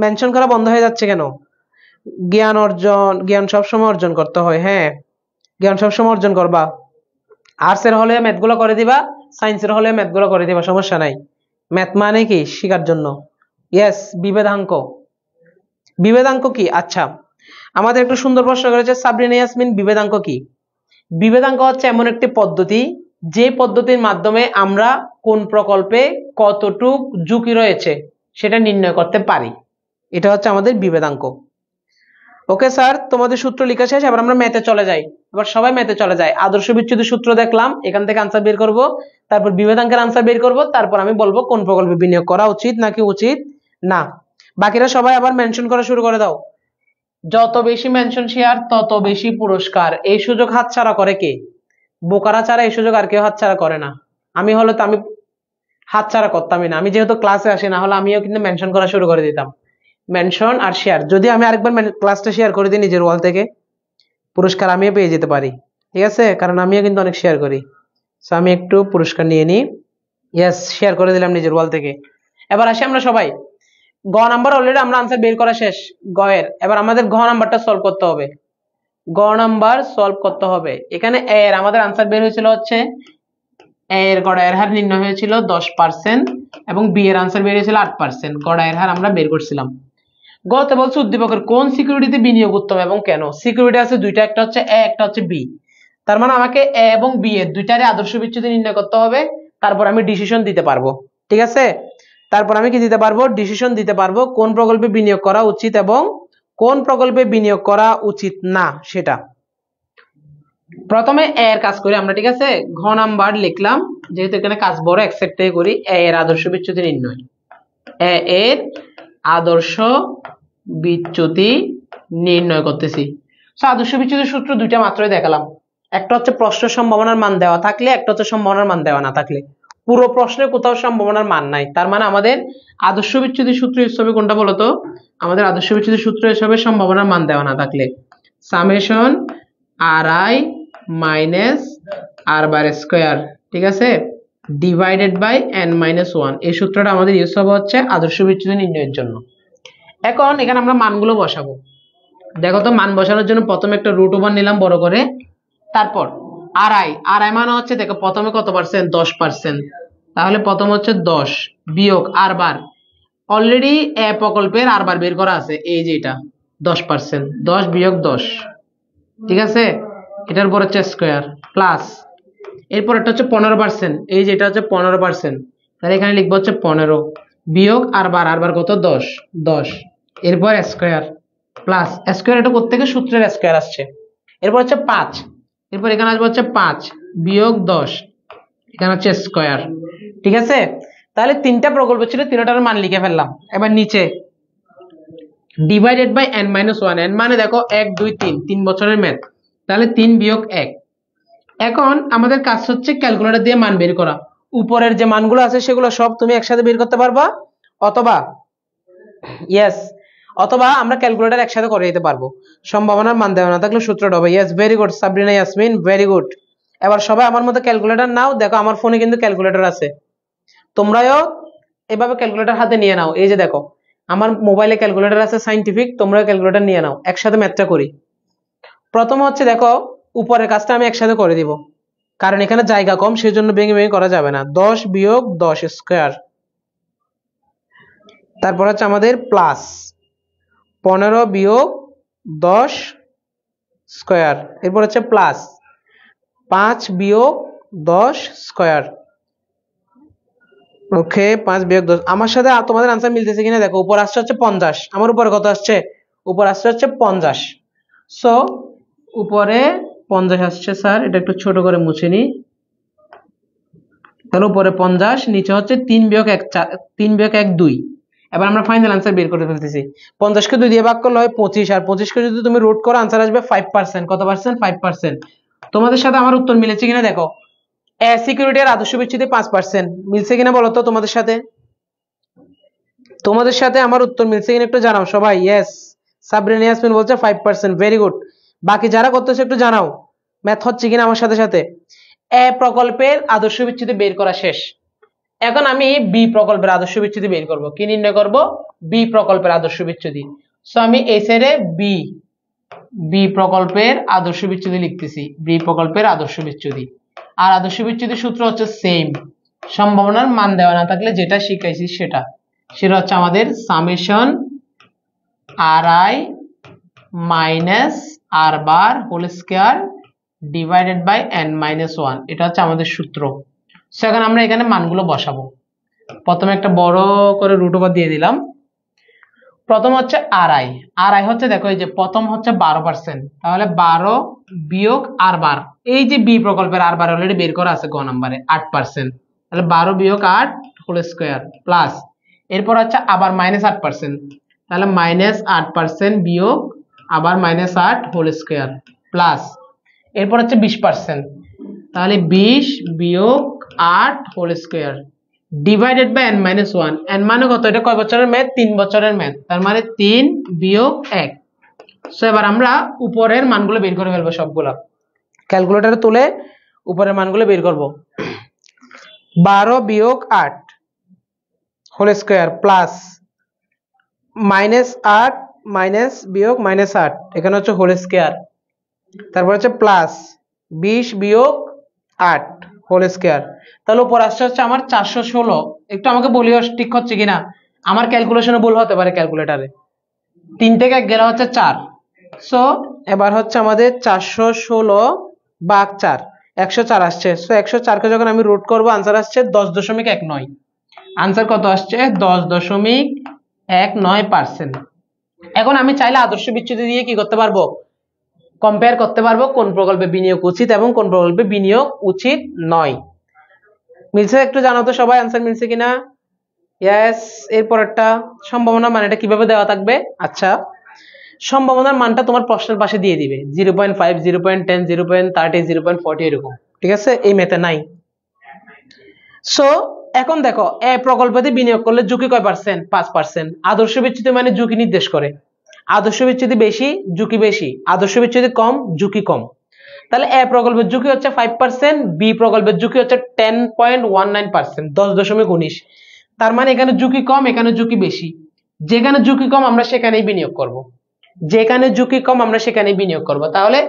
মেনশন করা বন্ধ হয়ে যাচ্ছে কেন? জ্ঞান সবসময় অর্জন করতে হয়। হ্যাঁ, জ্ঞান সবসময় অর্জন করবা। আর্টস এর হলে ম্যাথগুলো করে দিবা, সায়েন্সের হলে ম্যাথগুলো করে দিবা, সমস্যা নাই। ম্যাথ মানে কি? শেখার জন্য। ইয়েস, বিভেদাঙ্ক কি? আচ্ছা, আমাদের একটু সুন্দর প্রশ্ন করেছে সাবরিনা ইয়াসমিন, বিভেদাঙ্ক কি? বিভেদাঙ্ক হচ্ছে এমন একটি পদ্ধতি, যে পদ্ধতির মাধ্যমে আমরা কোন প্রকল্পে কতটুক ঝুঁকি রয়েছে সেটা নির্ণয় করতে পারি, এটা হচ্ছে আমাদের বিভেদাঙ্ক। ওকে স্যার, তোমাদের সূত্র লেখা শেষ, এবার আমরা ম্যাথে চলে যাই। এবার সবাই ম্যাথে চলে যায়। আদর্শ বিচ্যুতির সূত্র দেখলাম, এখান থেকে আনসার বের করব, তারপর বিভেদাঙ্কের আনসার বের করব, তারপর আমি বলবো কোন প্রকল্পে বিনিয়োগ করা উচিত নাকি উচিত না। বাকিরা সবাই আবার মেনশন করা শুরু করে দাও। যত বেশি মেনশন শেয়ার তত বেশি পুরস্কার। এই সুযোগ হাতছাড়া করে কে? বোকারা ছাড়া এই সুযোগ আর কেউ হাতছাড়া করে না। আমি হলে তো আমি হাতছাড়া করতামই না, আমি যেহেতু ক্লাসে আসি, না হলে আমিও কিন্তু মেনশন করা শুরু করে দিতাম। মেনশন আর শেয়ার, যদি আমি আরেকবার ক্লাসটা শেয়ার করে দিই নিজের ওয়াল থেকে, পুরস্কার আমিও পেয়ে যেতে পারি, ঠিক আছে? কারণ আমিও কিন্তু অনেক শেয়ার করি। সো আমি একটু পুরস্কার নিয়ে নিই। ইয়েস, শেয়ার করে দিলাম নিজের ওয়াল থেকে। এবার আসি আমরা সবাই গ নাম্বার অলরেডি আমরা আনসার বের করা শেষ গ এর। এবার আমাদের ঘ নাম্বারটা সলভ করতে হবে। গ নাম্বার সলভ করতে হবে। এখানে এ এর আমাদের আনসার বের হয়েছিল হচ্ছে এ এর গড়াইয়ের হার নির্ণয় হয়েছিল 10% এবং বি এর আনসার বের হয়েছিল 8%। গড়াইয়ের হার আমরা বের করছিলাম। গতে বলছে উদ্দীপকের কোন সিকিউরিটিতে বিনিয়োগ উত্তম এবং কেন। সিকিউরিটি আছে দুইটা, একটা হচ্ছে এ একটা হচ্ছে বি। তার মানে আমাকে এ এবং বি এর দুইটারই আদর্শ বিচ্যুতি নির্ণয় করতে হবে, তারপর আমি ডিসিশন দিতে পারবো। ঠিক আছে, তারপর আমি কি দিতে পারবো, ডিসিশন দিতে পারবো কোন প্রকল্পে বিনিয়োগ করা উচিত এবং কোন প্রকল্পে বিনিয়োগ করা উচিত না সেটা। প্রথমে এ এর কাজ করি আমরা। ঠিক আছে, ঘ নাম্বার লিখলাম, যেহেতু এখানে কাজ বড় অ্যাকসেপ্ট থেকে করি। এ এর আদর্শ বিচ্যুতি নির্ণয়, এ এর আদর্শ বিচ্যুতি নির্ণয় করতেছি। আদর্শ বিচ্যুতির সূত্র দুইটা মাত্রই দেখালাম, একটা হচ্ছে প্রশ্ন সম্ভাবনার মান দেওয়া থাকলে, একটা হচ্ছে সম্ভাবনার মান দেওয়া না থাকলে। পুরো প্রশ্নে কোথাও সম্ভাবনার মান নাই, তার মানে আমাদের আদর্শ বিচ্যুতির সূত্র হিসেবে কোনটা বলতো, আমাদের আদর্শ বিচ্যুতির সূত্র হিসেবে সম্ভাবনার মান দেওয়া না থাকলে summation R I minus R bar square, ঠিক আছে, ডিভাইডেড বাই n মাইনাস 1। এই সূত্রটা আমাদের ইউজ হবে হচ্ছে আদর্শ বিচ্যুতি নির্ণয়ের জন্য। এখন এখানে আমরা মানগুলো বসাবো। দেখো তো, মান বসানোর জন্য প্রথমে একটা রুট ওভার নিলাম বড় করে, তারপর আর আই মানে হচ্ছে, দেখো প্রথমে কত পার্সেন্ট, 10%। তাহলে প্রথম হচ্ছে 10 বিয়োগ আর বার, অলরেডি এ প্রকল্পের আর বার বের করা আছে, এই যে এটা 10%, 10 বিয়োগ 10, ঠিক আছে, এটার পর হচ্ছে স্কোয়ার প্লাস, এরপর একটা হচ্ছে 15%, এই যে এটা হচ্ছে 15%, তাহলে এখানে লিখবো হচ্ছে 15 বিয়োগ আর বার কত, 10, এরপর স্কোয়ার প্লাস স্কোয়ার, এটা কোত্থেকে, সূত্রের স্কোয়ার আসছে। এরপর হচ্ছে 5, এরপর এখানে আসবে হচ্ছে 5 বিয়োগ 10, এখানে হচ্ছে স্কোয়ার। ঠিক আছে, তাহলে তিনটা প্রকল্প ছিল, তিনটার মান লিখে ফেললাম। এবার নিচে divided by n minus 1, n মানে দেখো 1 2 3, 3 বছরের ম্যাথ, তাহলে 3 বিয়োগ 1। এখন আমাদের কাজ হচ্ছে ক্যালকুলেটর দিয়ে মান বের করা। উপরের যে মানগুলো আছে সেগুলো সব তুমি একসাথে বের করতে পারবা, অথবা ইয়েস, অথবা আমরা ক্যালকুলেটর একসাথে করে দিতে পারবো। সম্ভাবনার মান দেওয়া না থাকলে সূত্রটা হবে, yes very good Sabrina Yasmin, very good. এবার সবাই আমার মতো ক্যালকুলেটর নাও, দেখো আমার ফোনে কিন্তু ক্যালকুলেটর আছে, তোমরাও এভাবে ক্যালকুলেটর হাতে নিয়ে নাও। এই যে দেখো আমার মোবাইলে ক্যালকুলেটর আছে সাইন্টিফিক, তোমরাও ক্যালকুলেটর নিয়ে নাও, একসাথে ম্যাথটা করি। প্রথম হচ্ছে দেখো উপরের কাজটা আমি একসাথে করে দিব, কারণ এখানে জায়গা কম, সেই জন্য ভেঙে ভেঙে করা যাবে না। 10 বিয়োগ 10 স্কোয়ার, তারপর হচ্ছে আমাদের প্লাস 15 বিয়োগ 10 স্কোয়ার, এরপর হচ্ছে প্লাস 5 বিয়োগ 10 স্কোয়ার। ওকে, 5 বিয়োগ 10, আমার সাথে তোমাদের আনসার মিলতেছে কিনা দেখো। উপর আসছে হচ্ছে 50, আমার উপরে কত আসছে, উপর আসছে হচ্ছে 50। সো উপরে 50 আসছে, স্যার এটা একটু ছোট করে মুছে নি, তাহলে উপরে 50, নিচে হচ্ছে 3 বিয়োগ 1 3 বিয়োগ 1 2। এবার আমরা ফাইনাল আনসার বের করে ফেলতেছি। 50 কে 2 দিয়ে ভাগ করলে হয় 25, আর 25 কে যদি তুমি রুট করো আনসার আসবে 5%। কত পার্সেন্ট, 5%। তোমাদের সাথে আমার উত্তর মিলেছে কিনা দেখো। এ সিকিউরিটির আদর্শ বিচ্যুতি 5%, মিলছে কিনা বলো তো তোমাদের সাথে। তোমাদের সাথে আমার উত্তর মিলছে কিনা একটু জানাও সবাই। ইয়েস, সাবরিনা ইয়াসমিন বলছে 5%, ভেরি গুড। বাকি যারা করতেছে একটু জানাও ম্যাথ হচ্ছে কিনা আমার সাথে সাথে। এ প্রকল্পের আদর্শ বিচ্যুতি বের করা শেষ। এখন আমি বি প্রকল্পের আদর্শ বিচ্যুতি বের করব। কি নির্ণয় করব, বি প্রকল্পের আদর্শ বিচ্যুতি। সো আমি এই সাইডে বি প্রকল্পের আদর্শ বিচ্যুতি লিখতেছি, বি প্রকল্পের আদর্শ বিচ্যুতি। আর আদর্শ বিচ্যুতির সূত্র হচ্ছে সেম, সম্ভাবনার মান দেওয়া না থাকলে যেটা শিখাইছি সেটা হচ্ছে আমাদের summation R I minus R bar whole square divided by n minus 1, এটা হচ্ছে আমাদের সূত্র। সো এখন আমরা এখানে মানগুলো বসাবো। প্রথমে একটা বড় করে রুট ওভার দিয়ে দিলাম। প্রথম হচ্ছে আর আই হচ্ছে, দেখো এই যে প্রথম হচ্ছে 12%, তাহলে 12 বিয়োগ আর বার, এই যে বি প্রকল্পের আর বার অলরেডি বের করা আছে গ নম্বরে 8%, তাহলে 12 বিয়োগ 8 হোল স্কয়ার প্লাস, এরপর হচ্ছে আবার মাইনাস 8%, তাহলে মাইনাস 8% বিয়োগ আবার মাইনাস 8 হোল স্কয়ার প্লাস, এরপর হচ্ছে 20%, তাহলে 20 বিয়োগ 8 whole square divided by n minus 1। n মানে কত, এটা কয় বছরের ম্যাথ, 3 বছরের ম্যাথ, তার মানে 3 বিয়োগ 1। সো এবার আমরা উপরের মানগুলো বের করে ফেলবো সবগুলো, ক্যালকুলেটরে তুলে উপরের মানগুলো বের করব। 12 বিয়োগ 8 হোল স্কয়ার প্লাস -8 মাইনাস বিয়োগ -8 এখানে হচ্ছে হোল স্কয়ার, তারপর হচ্ছে প্লাস 20 বিয়োগ 8 হোল স্কয়ার, তাহলে উপর আসছে হচ্ছে আমার 416। একটু আমাকে বলিও ঠিক হচ্ছে কিনা, আমার ক্যালকুলেশনে ভুল হতে পারে ক্যালকুলেটারে। 3 থেকে 1 গেলে হচ্ছে 4। সো এবার হচ্ছে আমাদের 416 ভাগ 4 104 আসছে। সো 104 কে যখন আমি রুট করব आंसर আসছে 10.19। आंसर কত আসছে 10.19%। এখন আমি চাইলে আদর্শ বিচ্যুতি দিয়ে কি করতে পারবো, কম্পেয়ার করতে পারবো কোন প্রকল্পে বিনিয়োগ উচিত এবং কোন প্রকল্পে বিনিয়োগ উচিত নয়। মিলছে? একটু জানাও তো সবাই आंसर মিলছে কিনা। यस, এরপরটা সম্ভাবনা মানটা কিভাবে দেওয়া থাকবে। আচ্ছা, সম্ভাবনার মানটা তোমার প্রশ্নের পাশে দিয়ে দিবে 0.5 0.10 0.30 0.40 এরকম, ঠিক আছে? এই মেথে নাই। সো এখন দেখো এ প্রকল্পতে বিনিয়োগ করলে ঝুঁকি কয় পার্সেন্ট? 5%। আদর্শ বিচ্যুতি মানে ঝুঁকি নির্দেশ করে। আদর্শ বিচ্যুতি বেশি ঝুঁকি বেশি, আদর্শ বিচ্যুতি কম ঝুঁকি কম। তাহলে এ প্রকল্পের ঝুঁকি হচ্ছে 5%, বি প্রকল্পের ঝুঁকি হচ্ছে 10.19%, 10.19। তার মানে এখানে ঝুঁকি কম এখানে ঝুঁকি বেশি। যেখানে ঝুঁকি কম আমরা সেখানেই বিনিয়োগ করব, যেখানে ঝুঁকি কম আমরা সেখানেই বিনিয়োগ করব। তাহলে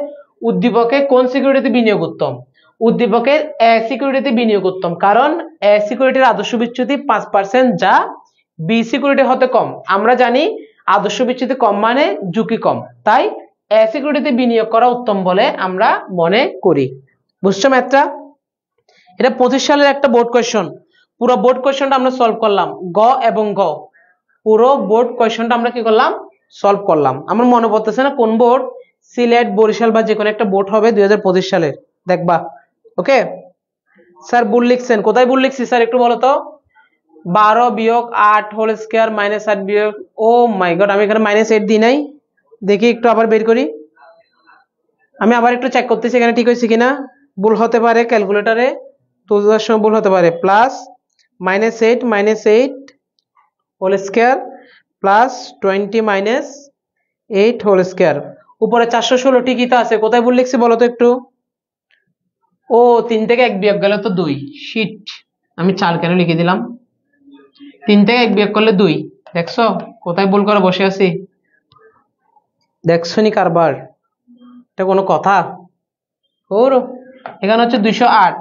উদ্দীপকে কোন সিকিউরিটিতে বিনিয়োগ উত্তম? উদ্দীপকের এ সিকিউরিটিতে বিনিয়োগ উত্তম, কারণ এ সিকিউরিটির আদর্শ বিচ্যুতি 5%, যা বি সিকিউরিটি হতে কম। আমরা জানি আদর্শ বিচ্যুতি কম মানে ঝুঁকি কম, তাই এ সিকিউরিটিতে বিনিয়োগ করা উত্তম বলে আমরা মনে করি। বুঝছো ম্যাথটা? এটা 25 সালের একটা বোর্ড কোয়েশ্চন। পুরো বোর্ড কোয়েশ্চনটা আমরা সলভ করলাম, গ এবং গ। পুরো বোর্ড কোয়েশ্চনটা আমরা কি করলাম? সলভ করলাম। আমার মনে পড়তেছে না কোন বোর্ড, সিলেট, বরিশাল বা যে কোনো একটা বোর্ড হবে 2025 সালের, দেখবা। ওকে স্যার, ভুল লিখছেন। কোথায় ভুল লিখছি স্যার একটু বলো তো? 12 বিয়োগ 8 হোল স্কয়ার -8 বিয়োগ, ও মাই গড, আমি এখানে -8 দিই নাই। দেখি একটু আবার বের করি। আমি আবার একটু চেক করতেছি এখানে ঠিক হয়েছে কিনা। ভুল হতে পারে ক্যালকুলেটরে, তোলার সময় ভুল হতে পারে। Plus -8 whole square plus 20 -8 whole square. উপরে 416 ঠিকই তো আছে, কোথায় ভুল লিখছি বলো তো একটু? ও 3 থেকে 1 বিয়োগ গেলে তো 2। শিট, আমি 4 কেন লিখে দিলাম? 3 থেকে 1 বিয়োগ করলে 2। দেখছো কোথায় ভুল করে বসে আছি? দেখছো নি কারবার? এটা কোনো কথা? ওর এখানে হচ্ছে 208।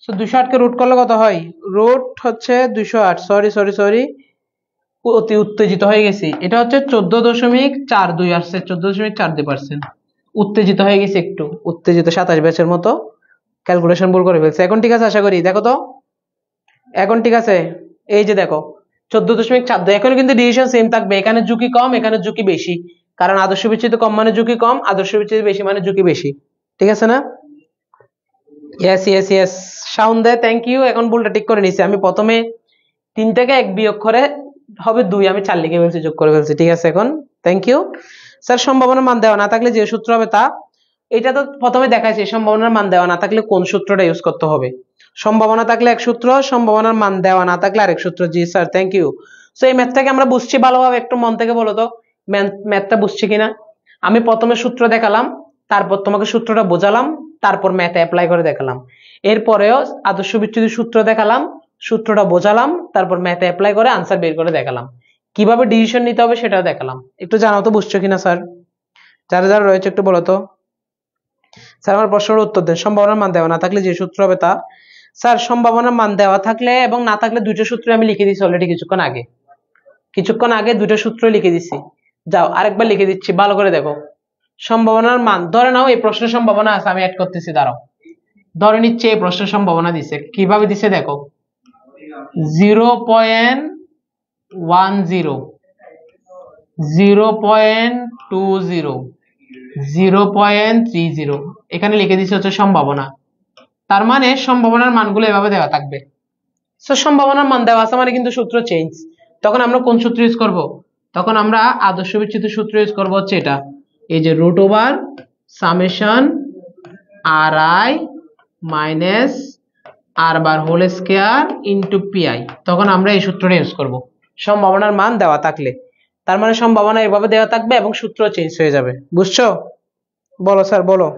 সো 208 কে রুট করলে কত হয়? রুট হচ্ছে 208। সরি, অতি উত্তেজিত হয়ে গেছি। এটা হচ্ছে 14.42 আসছে, 14.42%। উত্তেজিত হয়ে গেছি একটু, উত্তেজিত 27 ব্যাচের মতো ক্যালকুলেশন ভুল করে ফেলছে। এখন ঠিক আছে আশা করি, দেখো তো এখন ঠিক আছে। এই যে দেখো 14.42, এখন কিন্তু ডিভিশন সেম থাকবে। এখানে ঝুঁকি কম এখানে ঝুঁকি বেশি, কারণ আদর্শ বিচ্যুতি কম মানে ঝুঁকি কম, আদর্শ বিচ্যুতি বেশি মানে ঝুঁকি বেশি, ঠিক আছে না? ইয়েস, সাউন্ড দেয়, থ্যাংক ইউ। এখন ভুলটা ঠিক করে নিছি। আমি প্রথমে 3 থেকে 1 বিয়োগ করে হবে 2, আমি 4 লিখে ফেলছি, যোগ করে ফেলছি, ঠিক আছে এখন থ্যাংক ইউ। স্যার, সম্ভাবনার মান দেওয়া না থাকলে যে সূত্র হবে তা, এটা তো প্রথমে দেখাইছি। সম্ভাবনার মান দেওয়া না থাকলে কোন সূত্রটা ইউজ করতে হবে? সম্ভাবনা থাকলে এক সূত্র, সম্ভাবনার মান দেওয়া না থাকলে আরেক সূত্র। জি স্যার, থ্যাংক ইউ। সো এই ম্যাথটাকে আমরা বুঝছি ভালোভাবে, একটু মন থেকে বলো তো ম্যাথটা বুঝছি কিনা। আমি প্রথমে সূত্র দেখালাম, তারপর তোমাকে সূত্রটা বোঝালাম, তারপর ম্যাথে অ্যাপ্লাই করে দেখালাম। এরপরেও আদর্শ বিচ্যুতি সূত্র দেখালাম, সূত্রটা বোঝালাম, তারপর ম্যাথে অ্যাপ্লাই করে আনসার বের করে দেখালাম। কিভাবে ডিসিশন নিতে হবে সেটাও দেখালাম। একটু জানাও তো বুঝছো কিনা স্যার? যারা যারা রয়েছে একটু বলো তো। স্যার, আমার প্রশ্নের উত্তর দেন। সম্ভাবনার মান দেওয়া না থাকলে যে সূত্র হবে তা। স্যার, সম্ভাবনার মান দেওয়া থাকলে এবং না থাকলে দুটো সূত্র আমি লিখে দিয়েছি অলরেডি কিছুক্ষণ আগে দুটো সূত্র লিখে দিচ্ছি। যাও আরেকবার লিখে দিচ্ছি, ভালো করে দেখো। সম্ভাবনার মান ধরে নাও এই প্রশ্নের সম্ভাবনা আছে, আমি অ্যাড করতেছি, দাঁড়াও। ধরে নিচ্ছে এই প্রশ্নের সম্ভাবনা দিছে, কিভাবে দিছে দেখো। 0.10 0.20 0.30 এখানে লিখে দিচ্ছে হচ্ছে সম্ভাবনা। তার মানে সম্ভাবনার মানগুলো এভাবে দেওয়া থাকবে। সো সম্ভাবনার মান দেওয়া আছে মানে কিন্তু সূত্র চেঞ্জ। তখন আমরা কোন সূত্র ইউজ করব? তখন আমরা আদর্শ বিচ্যুতি সূত্র ইউজ করব, হচ্ছে এটা, এই যে root over summation R I minus R bar whole square into P I. তখন আমরা এই সূত্রটা ইউজ করব সম্ভাবনার মান দেওয়া থাকলে। তার মানে সম্ভাবনা এভাবে দেওয়া থাকবে এবং সূত্র চেঞ্জ হয়ে যাবে। বুঝছো? বলো স্যার, বলো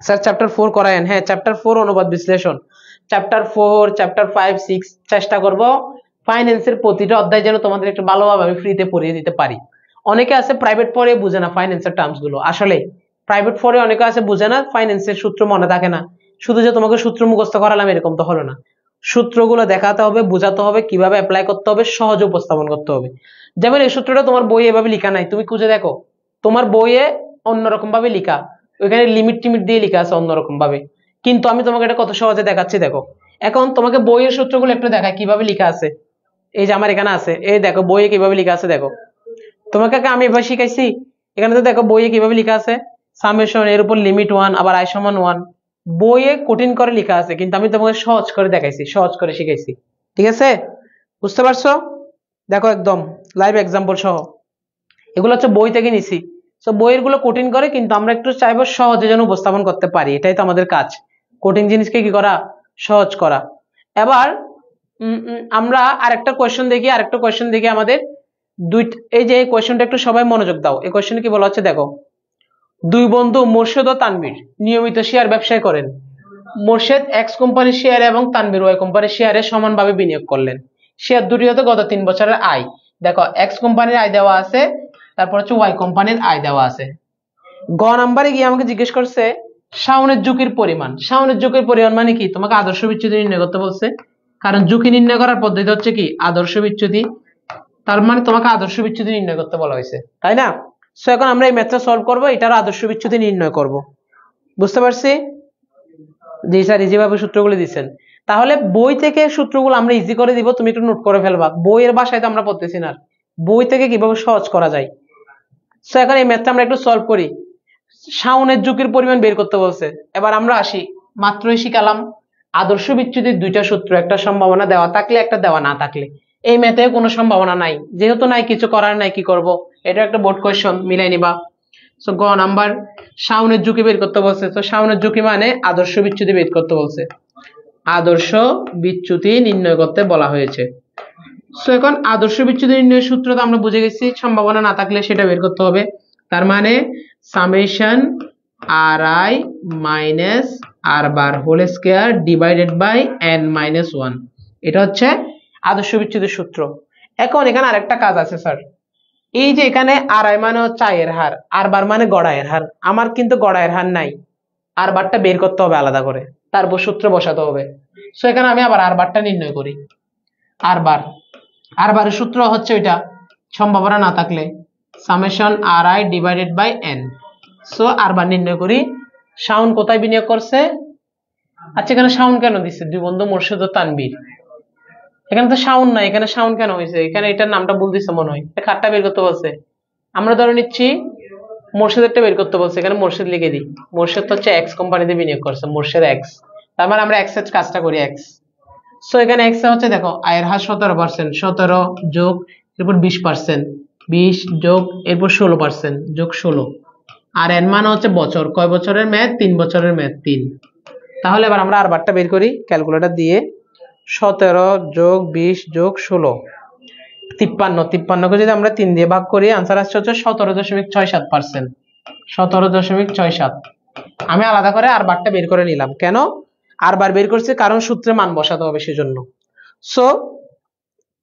স্যার। চ্যাপ্টার 4 করায়েন। হ্যাঁ, চ্যাপ্টার 4 অনুপাত বিশ্লেষণ, চ্যাপ্টার 4 চ্যাপ্টার 5 6 চেষ্টা করব ফাইন্যান্সের প্রতিটা অধ্যায় যেন তোমাদের একটু ভালোভাবে আমি ফ্রিতে পড়িয়ে দিতে পারি। অনেকে আছে প্রাইভেট পড়ে বুঝে না ফাইন্যান্সের টার্মস গুলো, আসলে প্রাইভেট পড়ে অনেকে আছে বুঝে না, ফাইন্যান্সের সূত্র মনে থাকে না, শুধু যে তোমাকে সূত্র মুখস্থ করালাম এরকম তো হলো না, সূত্রগুলো দেখাতে হবে, বোঝাতে হবে, কিভাবে অ্যাপ্লাই করতে হবে, সহজে উপস্থাপন করতে হবে। যেমন এই সূত্রটা তোমার বইয়ে এভাবে লেখা নাই, তুমি খুঁজে দেখো তোমার বইয়ে অন্যরকম ভাবে লেখা, ওইখানে লিমিট টিমিট দিয়ে লেখা আছে অন্যরকম ভাবে, কিন্তু আমি তোমাকে এটা কত সহজে দেখাচ্ছি দেখো। এখন তোমাকে বইয়ের সূত্রগুলো একটু দেখায় কিভাবে লেখা আছে, এই যে আমার এখানে আছে, এই দেখো বইয়ে কিভাবে লেখা আছে দেখো, তোমাকে আমি এবার শিখাইছি, এখানে তো দেখো বইয়ে কিভাবে লেখা আছে, সামেশন এর উপর লিমিট 1 আবার i সমান 1, বইয়ে কঠিন করে লেখা আছে, কিন্তু আমি তোমাকে সহজ করে দেখাইছি, সহজ করে শিখাইছি, ঠিক আছে? বুঝতে পারছো? দেখো একদম লাইভ এক্সাম্পল সহ, এগুলো হচ্ছে বই থেকে নিছি। তো বইয়ের গুলো কঠিন করে, কিন্তু আমরা একটু চাইবো সহজে যেন উপস্থাপন করতে পারি, এটাই তো আমাদের কাজ, কঠিন জিনিসকে কি করা, সহজ করা। এবার আমরা আরেকটা কোয়েশ্চেন দেখি আমাদের এই যে এই কোয়েশ্চেনটা একটু সবাই মনোযোগ দাও। এই কোয়েশ্চেনে কি বলা হচ্ছে দেখো, দুই বন্ধু মোর্শেদ ও তানভীর নিয়মিত শেয়ার ব্যবসায় করেন। মোর্শেদ এক্স কোম্পানির শেয়ারে এবং তানভীর ওয়াই কোম্পানির শেয়ারে সমানভাবে বিনিয়োগ করলেন। শেয়ার দুটি হতে গত 3 বছরের আয়, দেখো এক্স কোম্পানির আয় দেওয়া আছে, তারপর হচ্ছে ওয়াই কোম্পানির আয় দেওয়া আছে। গ নাম্বারে গিয়ে আমাকে জিজ্ঞেস করছে শাওনের ঝুঁকির পরিমাণ। শাওনের ঝুঁকির পরিমাণ মানে কি, তোমাকে আদর্শ বিচ্যুতি নির্ণয় করতে বলছে, কারণ ঝুঁকি নির্ণয় করার পদ্ধতি হচ্ছে কি আদর্শ বিচ্যুতি, তার মানে তোমাকে আদর্শ বিচ্যুতি নির্ণয় করতে বলা হয়েছে, তাই না? সো এখন আমরা এই ম্যাথটা সলভ করব, এটার আদর্শ বিচ্যুতি নির্ণয় করব। বুঝতে পারছি? জি স্যার, ইজি ভাবে সূত্রগুলো দিচ্ছেন। তাহলে বই থেকে সূত্রগুলো আমরা ইজি করে দিব, তুমি একটু নোট করে ফেলবা, বইয়ের ভাষায় তো আমরা পড়তেছি না, বই থেকে কিভাবে সহজ করা যায়। সো এখন এই ম্যাথটা আমরা একটু সলভ করি। শাওনের ঝুঁকির পরিমাণ বের করতে বলছে, এবার আমরা আসি, মাত্রই শিখালাম আদর্শ বিচ্যুতির দুইটা সূত্র, একটা সম্ভাবনা দেওয়া থাকলে একটা দেওয়া না থাকলে। এই ম্যাথে কোনো সম্ভাবনা নাই, যেহেতু নাই কিছু করার নাই, কি করব, এটা একটা বোর্ড কোয়েশ্চন, মিলাই নিবা। সো গ নাম্বার শাওনের ঝুঁকি বের করতে বলছে, তো শাওনের ঝুঁকি মানে আদর্শ বিচ্যুতি বের করতে বলছে, আদর্শ বিচ্যুতি নির্ণয় করতে বলা হয়েছে। সো এখন আদর্শ বিচ্যুতি নির্ণয়ের সূত্র তো আমরা বুঝে গেছি, সম্ভাবনা না থাকলে সেটা বের করতে হবে, তার মানে summation R I minus R bar whole square divided by n minus 1, এটা হচ্ছে আদর্শ বিচ্যুতির সূত্র। এখন এখানে আরেকটা কাজ আছে স্যার, এই যে এখানে আর আই মানে হচ্ছে আয়ের হার, আর বার মানে গড়ায়ের হার, আমার কিন্তু গড়ায়ের হার নাই, আর বারটা বের করতে হবে আলাদা করে, তারপর সূত্র বসাতে হবে। সো এখানে আমি আবার আর বারটা নির্ণয় করি, আর বারের সূত্র হচ্ছে ওইটা, সম্ভাবনা না থাকলে summation R I divided by n। So r bar নির্ণয় করি, শাওন কোথায় বিনিয়োগ করছে, আচ্ছা এখানে শাওন কেন দিচ্ছে, দুই বন্ধু মোর্শেদ ও তানভীর, এখানে তো শাওন নাই, এখানে শাওন কেন হয়েছে, এখানে এটার নামটা ভুল দিচ্ছে মনে হয়, এটা কারটা বের করতে বলছে, আমরা ধরে নিচ্ছি মোর্শেদেরটা বের করতে বলছে, এখানে মোর্শেদ লিখে দিই, মোর্শেদ তো হচ্ছে এক্স কোম্পানিতে বিনিয়োগ করছে, মোর্শেদ এক্স, তার মানে আমরা এক্স এর কাজটা করি এক্স। সো এখানে এক্স হচ্ছে দেখো আয়ের হার 17%, 17 যোগ এরপর 20%, 20 যোগ এরপর 16% যোগ 16, আর এন মানে হচ্ছে বছর, কয় বছরের ম্যাথ, 3 বছরের ম্যাথ 3। তাহলে এবার আমরা আর বারটা বের করি ক্যালকুলেটর দিয়ে, 17 যোগ 20 যোগ 16 53, 53কে যদি আমরা 3 দিয়ে ভাগ করি আনসার আসছে হচ্ছে 17.67%, 17.67। আমি আলাদা করে আর বারটা বের করে নিলাম, কেন আর বার বের করছি, কারণ সূত্রে মান বসাতে হবে সেজন্য। সো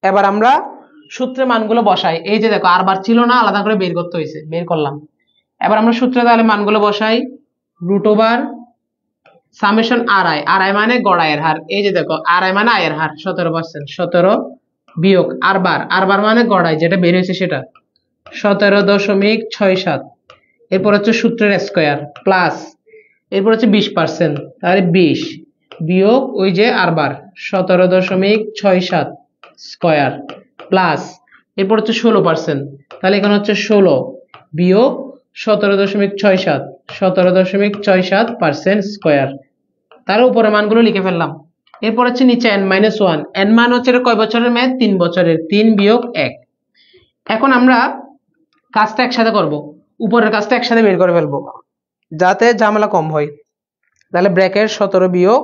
এবার আমরা সূত্রে মানগুলো বসাই, এই যে দেখো আর বার ছিল না, আলাদা করে বের করতে হয়েছে, বের করলাম। এবার আমরা সূত্রে তাহলে মানগুলো বসাই, root over summation R I মানে গড়ায়ের হার, এই যে দেখো আর আই মানে আয়ের হার 17%, 17 বিয়োগ আর বার মানে গড়াই যেটা বের হয়েছে সেটা 17.67, এরপর হচ্ছে সূত্রের স্কয়ার প্লাস এরপর হচ্ছে 20%, তাহলে 20 বিয়োগ ওই যে আর বার 17.67 স্কয়ার প্লাস এরপর হচ্ছে 16%, তাহলে এখানে হচ্ছে 16 বিয়োগ 17.67, 17.67% স্কয়ার, তার উপরে মানগুলো লিখে ফেললাম। এরপর হচ্ছে নিচে n মাইনাস 1, n মান হচ্ছে কয় বছরের ম্যাথ, 3 বছরের, 3 বিয়োগ 1। এখন আমরা কাজটা একসাথে করব, উপরের কাজটা একসাথে বের করে ফেলবো যাতে ঝামেলা কম হয়। তাহলে ব্র্যাকেট 17 বিয়োগ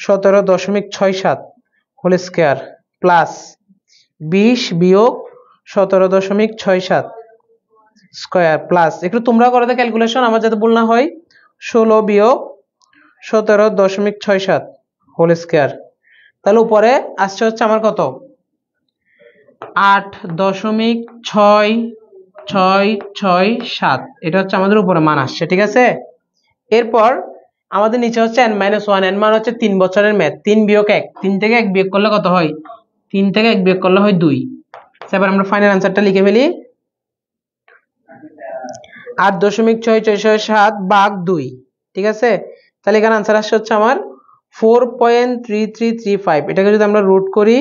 17.67 হোল স্কয়ার প্লাস 20 বিয়োগ 17.67 স্কয়ার প্লাস, একটু তোমরা করে দাও ক্যালকুলেশন আমার যাতে ভুল না হয়, 16 বিয়োগ 17.67 হোল স্কয়ার, তাহলে উপরে আসছে হচ্ছে আমার কত 8.667, এটা হচ্ছে আমাদের উপরে মান আসছে, ঠিক আছে। এরপর আমাদের নিচে হচ্ছে n-1, n মান হচ্ছে 3 বছরের ম্যাথ, 3 বিয়োগ 1, 3 থেকে 1 বিয়োগ করলে কত হয়, 3 থেকে 1 বিয়োগ করলে হয় 2। এবার আমরা ফাইনাল আনসারটা লিখে ফেলি, 8.667 ভাগ 2, ঠিক আছে। তাহলে এখানে আনসার আসছে হচ্ছে আমার 4.3335। এটাকে যদি আমরা রুট করি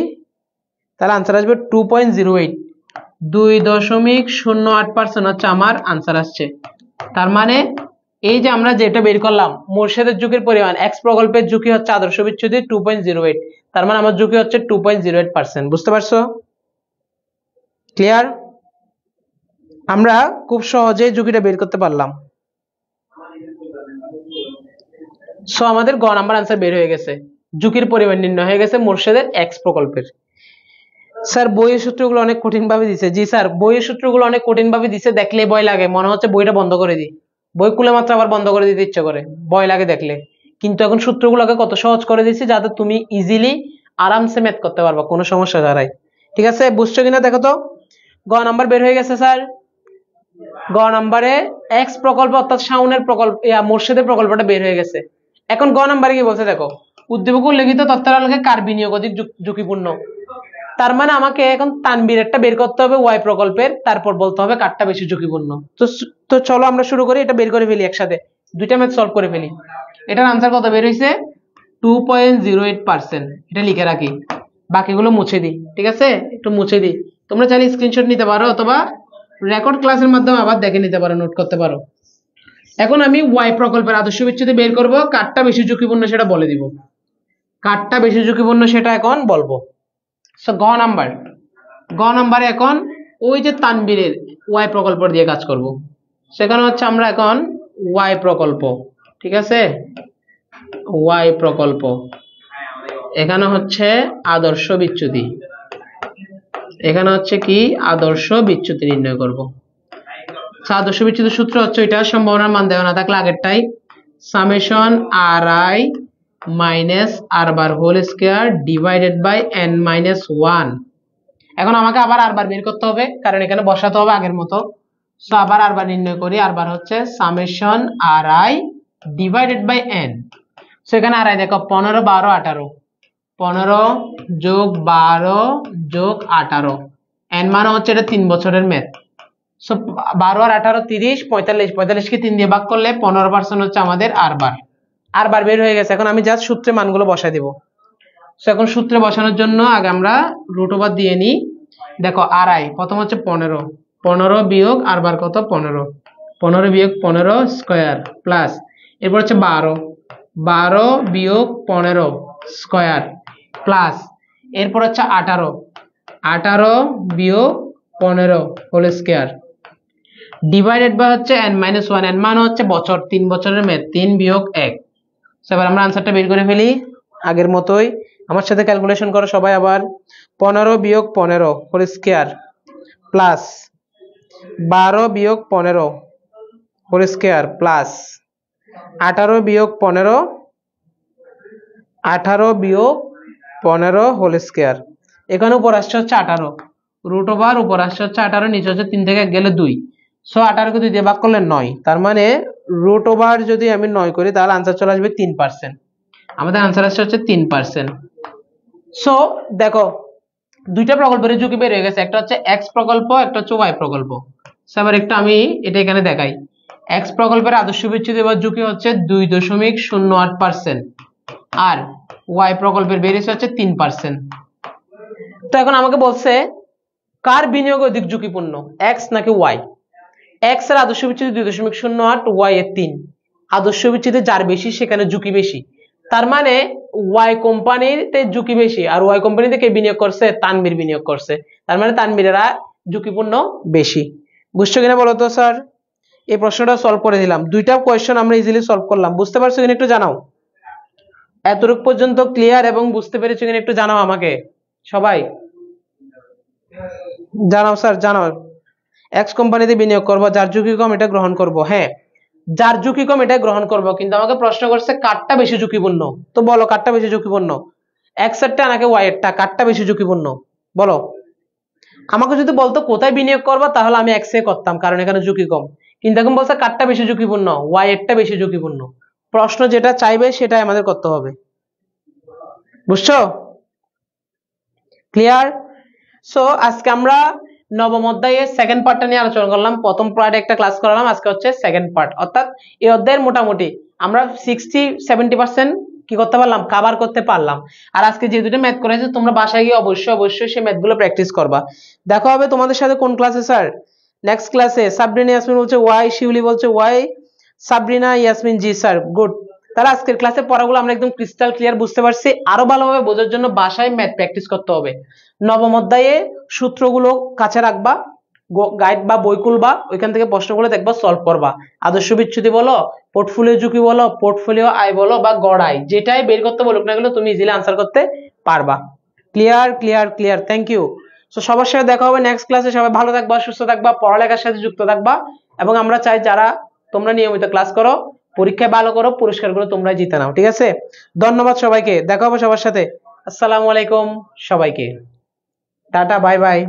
তাহলে আনসার আসবে 2.08, 2.08% হচ্ছে আমার আনসার আসছে। তার মানে এই যে আমরা যেটা বের করলাম, মোর্শেদের ঝুঁকির পরিমাণ, এক্স প্রকল্পের ঝুঁকি হচ্ছে আদর্শ বিচ্যুতি 2.08, তার মানে আমার ঝুঁকি হচ্ছে 2.08%। বুঝতে পারছো? ক্লিয়ার? আমরা খুব সহজেই ঝুঁকিটা বের করতে পারলাম। সো আমাদের গ নাম্বার আনসার বের হয়ে গেছে, ঝুঁকির পরিমাণ নির্ণয় হয়ে গেছে মোর্শেদের এক্স প্রকল্পের। স্যার বইয়ের সূত্রগুলো অনেক কঠিন ভাবে দিছে। জি স্যার, বইয়ের সূত্রগুলো অনেক কঠিন ভাবে দিছে, দেখলে ভয় লাগে, মনে হচ্ছে বইটা বন্ধ করে দিই, বই খুলে মাত্র আবার বন্ধ করে দিতে ইচ্ছে করে, ভয় লাগে দেখলে। কিন্তু এখন সূত্রগুলোকে কত সহজ করে দিচ্ছি যাতে তুমি ইজিলি আরামসে ম্যাথ করতে পারবা কোনো সমস্যা ছাড়াই। ঠিক আছে, বুঝছো কিনা দেখো তো। গ নাম্বার বের হয়ে গেছে স্যার। গ নাম্বারে এক্স প্রকল্প অর্থাৎ শাওনের প্রকল্প, মোর্শেদের প্রকল্পটা বের হয়ে গেছে। এখন গ নাম্বারে কি বলছে দেখো, উদ্দীপক উল্লেখিত তথ্যের আলোকে কার বিনিয়োগ অধিক ঝুঁকিপূর্ণ। তার মানে আমাকে এখন তানবীরেরটা বের করতে হবে ওয়াই প্রকল্পের, তারপর বলতে হবে কারটা বেশি ঝুঁকিপূর্ণ। তো চলো আমরা শুরু করি, এটা বের করে ফেলি একসাথে, দুইটা ম্যাথ সলভ করে ফেলি। এটার আনসার কত বের হয়েছে, 2.08%। এটা লিখে রাখি, বাকিগুলো মুছে দিই, ঠিক আছে, একটু মুছে দিই। তোমরা চাইলে স্ক্রিনশট নিতে পারো অথবা রেকর্ড ক্লাসের মাধ্যমে আবার দেখে নিতে পারো, নোট করতে পারো। এখন আমি ওয়াই প্রকল্পের আদর্শ বিচ্যুতি বের করব, কারটা বেশি ঝুঁকিপূর্ণ সেটা বলে দিব, কারটা বেশি ঝুঁকিপূর্ণ সেটা এখন বলবো। সো গ নাম্বারে এখন ওই যে তানবীরের ওয়াই প্রকল্প দিয়ে কাজ করব। সেখানে হচ্ছে আমরা এখন ওয়াই প্রকল্প, ঠিক আছে, ওয়াই প্রকল্প, এখানে হচ্ছে আদর্শ বিচ্যুতি, এখানে হচ্ছে কি আদর্শ বিচ্যুতি নির্ণয় করব। আদর্শ বিচ্যুতির সূত্র হচ্ছে এটা, সম্ভাবনার মান দেওয়া না থাকলে আগেরটাই, summation R I minus R bar whole square divided by n minus 1। এখন আমাকে আবার আর বার বের করতে হবে, কারণ এখানে বসাতে হবে আগের মতো। সো আবার আর বার নির্ণয় করি, আর বার হচ্ছে summation R I divided by n। So এখানে আর আই দেখো 15 12 18, 15 যোগ 12 যোগ 18, n মানে হচ্ছে এটা 3 বছরের ম্যাথ। সো 12 আর 18 30, 45, 45 কে 3 দিয়ে ভাগ করলে 15% হচ্ছে আমাদের আর বার বের হয়ে গেছে। এখন আমি জাস্ট সূত্রে মানগুলো বসাই দেব। সো এখন সূত্রে বসানোর জন্য আগে আমরা রুট ওভার দিয়ে নিই। দেখো আর আই প্রথম হচ্ছে 15, 15 বিয়োগ আর বার কত 15, 15 বিয়োগ 15 স্কয়ার প্লাস, এরপর হচ্ছে 12, 12 বিয়োগ 15 স্কয়ার প্লাস, এরপর হচ্ছে 18, 18 বিয়োগ 15 হোল স্কয়ার ডিভাইডেড বাই হচ্ছে n মাইনাস 1, n মানে হচ্ছে বছর, 3 বছরের ম্যাথ, 3 বিয়োগ 1। এবার আমরা আনসারটা বের করে ফেলি আগের মতোই, আমার সাথে ক্যালকুলেশন করো সবাই আবার। 15 বিয়োগ 15 হোল স্কয়ার প্লাস 12 বিয়োগ 15 হোল স্কয়ার প্লাস 18 বিয়োগ 15, 18 বিয়োগ 15 হোল স্কয়ার। এখানে উপর আসছে হচ্ছে 18, রুট ওভার উপর আসছে হচ্ছে 18, নিচে হচ্ছে 3 থেকে 1 গেলে 2। সো 18 কে 2 দিয়ে ভাগ করলে 9, তার মানে রুট ওভার যদি আমি 9 করি তাহলে আনসার চলে আসবে 3%। আমাদের আনসার আসছে হচ্ছে 3%। সো দেখো দুইটা প্রকল্পের ঝুঁকি বের হয়ে গেছে, একটা হচ্ছে এক্স প্রকল্প, একটা হচ্ছে ওয়াই প্রকল্প। এবার একটু আমি এটা এখানে দেখাই, এক্স প্রকল্পের আদর্শ বিচ্যুতি বা ঝুঁকি হচ্ছে 2.08%, আর ওয়াই প্রকল্পের বেরিয়েছে হচ্ছে 3%। তো এখন আমাকে বলছে কার বিনিয়োগ অধিক ঝুঁকিপূর্ণ, এক্স নাকি ওয়াই। এক্স এর আদর্শ বিচ্যুতি 2.08, ওয়াই এর 3। আদর্শ বিচ্যুতি যার বেশি সেখানে ঝুঁকি বেশি, তার মানে ওয়াই কোম্পানিতে ঝুঁকি বেশি, আর ওয়াই কোম্পানিতে কে বিনিয়োগ করছে, তানবীর বিনিয়োগ করছে, তার মানে তানবীরেরা ঝুঁকিপূর্ণ বেশি। বুঝছো কিনা বলো তো স্যার। এই প্রশ্নটা সলভ করে দিলাম, দুইটা কোয়েশ্চেন আমরা ইজিলি সলভ করলাম। বুঝতে পারছো কিনা একটু জানাও, এতটুকু পর্যন্ত ক্লিয়ার এবং বুঝতে পেরেছো কিনা একটু জানাও আমাকে সবাই, জানাও স্যার জানাও। এক্স কোম্পানিতে বিনিয়োগ করবো, যার ঝুঁকি কম এটা গ্রহণ করব। হ্যাঁ, যার ঝুঁকি কম এটা গ্রহণ করব, কিন্তু আমাকে প্রশ্ন করছে কারটা বেশি ঝুঁকিপূর্ণ। তো বলো কারটা বেশি ঝুঁকিপূর্ণ, এক্স এরটা নাকি ওয়াই এরটা, কারটা বেশি ঝুঁকিপূর্ণ বলো। আমাকে যদি বলতো কোথায় বিনিয়োগ করবা, তাহলে আমি এক্স এ করতাম, কারণ এখানে ঝুঁকি কম। কিন্তু এখন বলছে কারটা বেশি ঝুঁকিপূর্ণ, ওয়াই এরটা বেশি ঝুঁকিপূর্ণ। প্রশ্ন যেটা চাইবে সেটাই আমাদের করতে হবে। বুঝছো? ক্লিয়ার? সো আজকে আমরা নবম অধ্যায়ের সেকেন্ড পার্টটা নিয়ে আলোচনা করলাম। প্রথম পার্টে একটা ক্লাস করালাম, আজকে হচ্ছে সেকেন্ড পার্ট। অর্থাৎ এই অধ্যায়ের মোটামুটি আমরা 60-70% কি করতে পারলাম, কভার করতে পারলাম। আর আজকে যে দুটো ম্যাথ করেছে, তোমরা বাসায় গিয়ে অবশ্যই সেই ম্যাথগুলো প্র্যাকটিস করবা। দেখা হবে তোমাদের সাথে কোন ক্লাসে স্যার? নেক্সট ক্লাসে। সাবরিনা ইয়াসমিন বলছে ওয়াই, শিউলি বলছে ওয়াই, সাবরিনা ইয়াসমিন জি স্যার, গুড। তাহলে আজকের ক্লাসে পড়াগুলো আমরা একদম ক্রিস্টাল ক্লিয়ার বুঝতে পারছি। আরো ভালোভাবে বোঝার জন্য বাসায় ম্যাথ প্র্যাকটিস করতে হবে। নবম অধ্যায়ে সূত্রগুলো কাছে রাখবা, গাইড বা বই খুলবা, ওইখান থেকে প্রশ্নগুলো দেখবা, সলভ করবা। আদর্শ বিচ্যুতি বলো, পোর্টফোলিও ঝুঁকি বলো, পোর্টফোলিও আয় বলো বা গড় আয়, যেটাই বের করতে বলুক না গেলে তুমি ইজিলি আনসার করতে পারবা। Clear clear clear, thank you. তো সবার সাথে দেখা হবে নেক্সট ক্লাসে। সবাই ভালো থাকবা, সুস্থ থাকবা, পড়ালেখার সাথে যুক্ত থাকবা। এবং আমরা চাই যারা তোমরা নিয়মিত ক্লাস করো, পরীক্ষায় ভালো করো, পুরস্কারগুলো তোমরা জিতে নাও, ঠিক আছে? ধন্যবাদ সবাইকে, দেখা হবে সবার সাথে। আসসালামু আলাইকুম সবাইকে, টাটা, বাই বাই।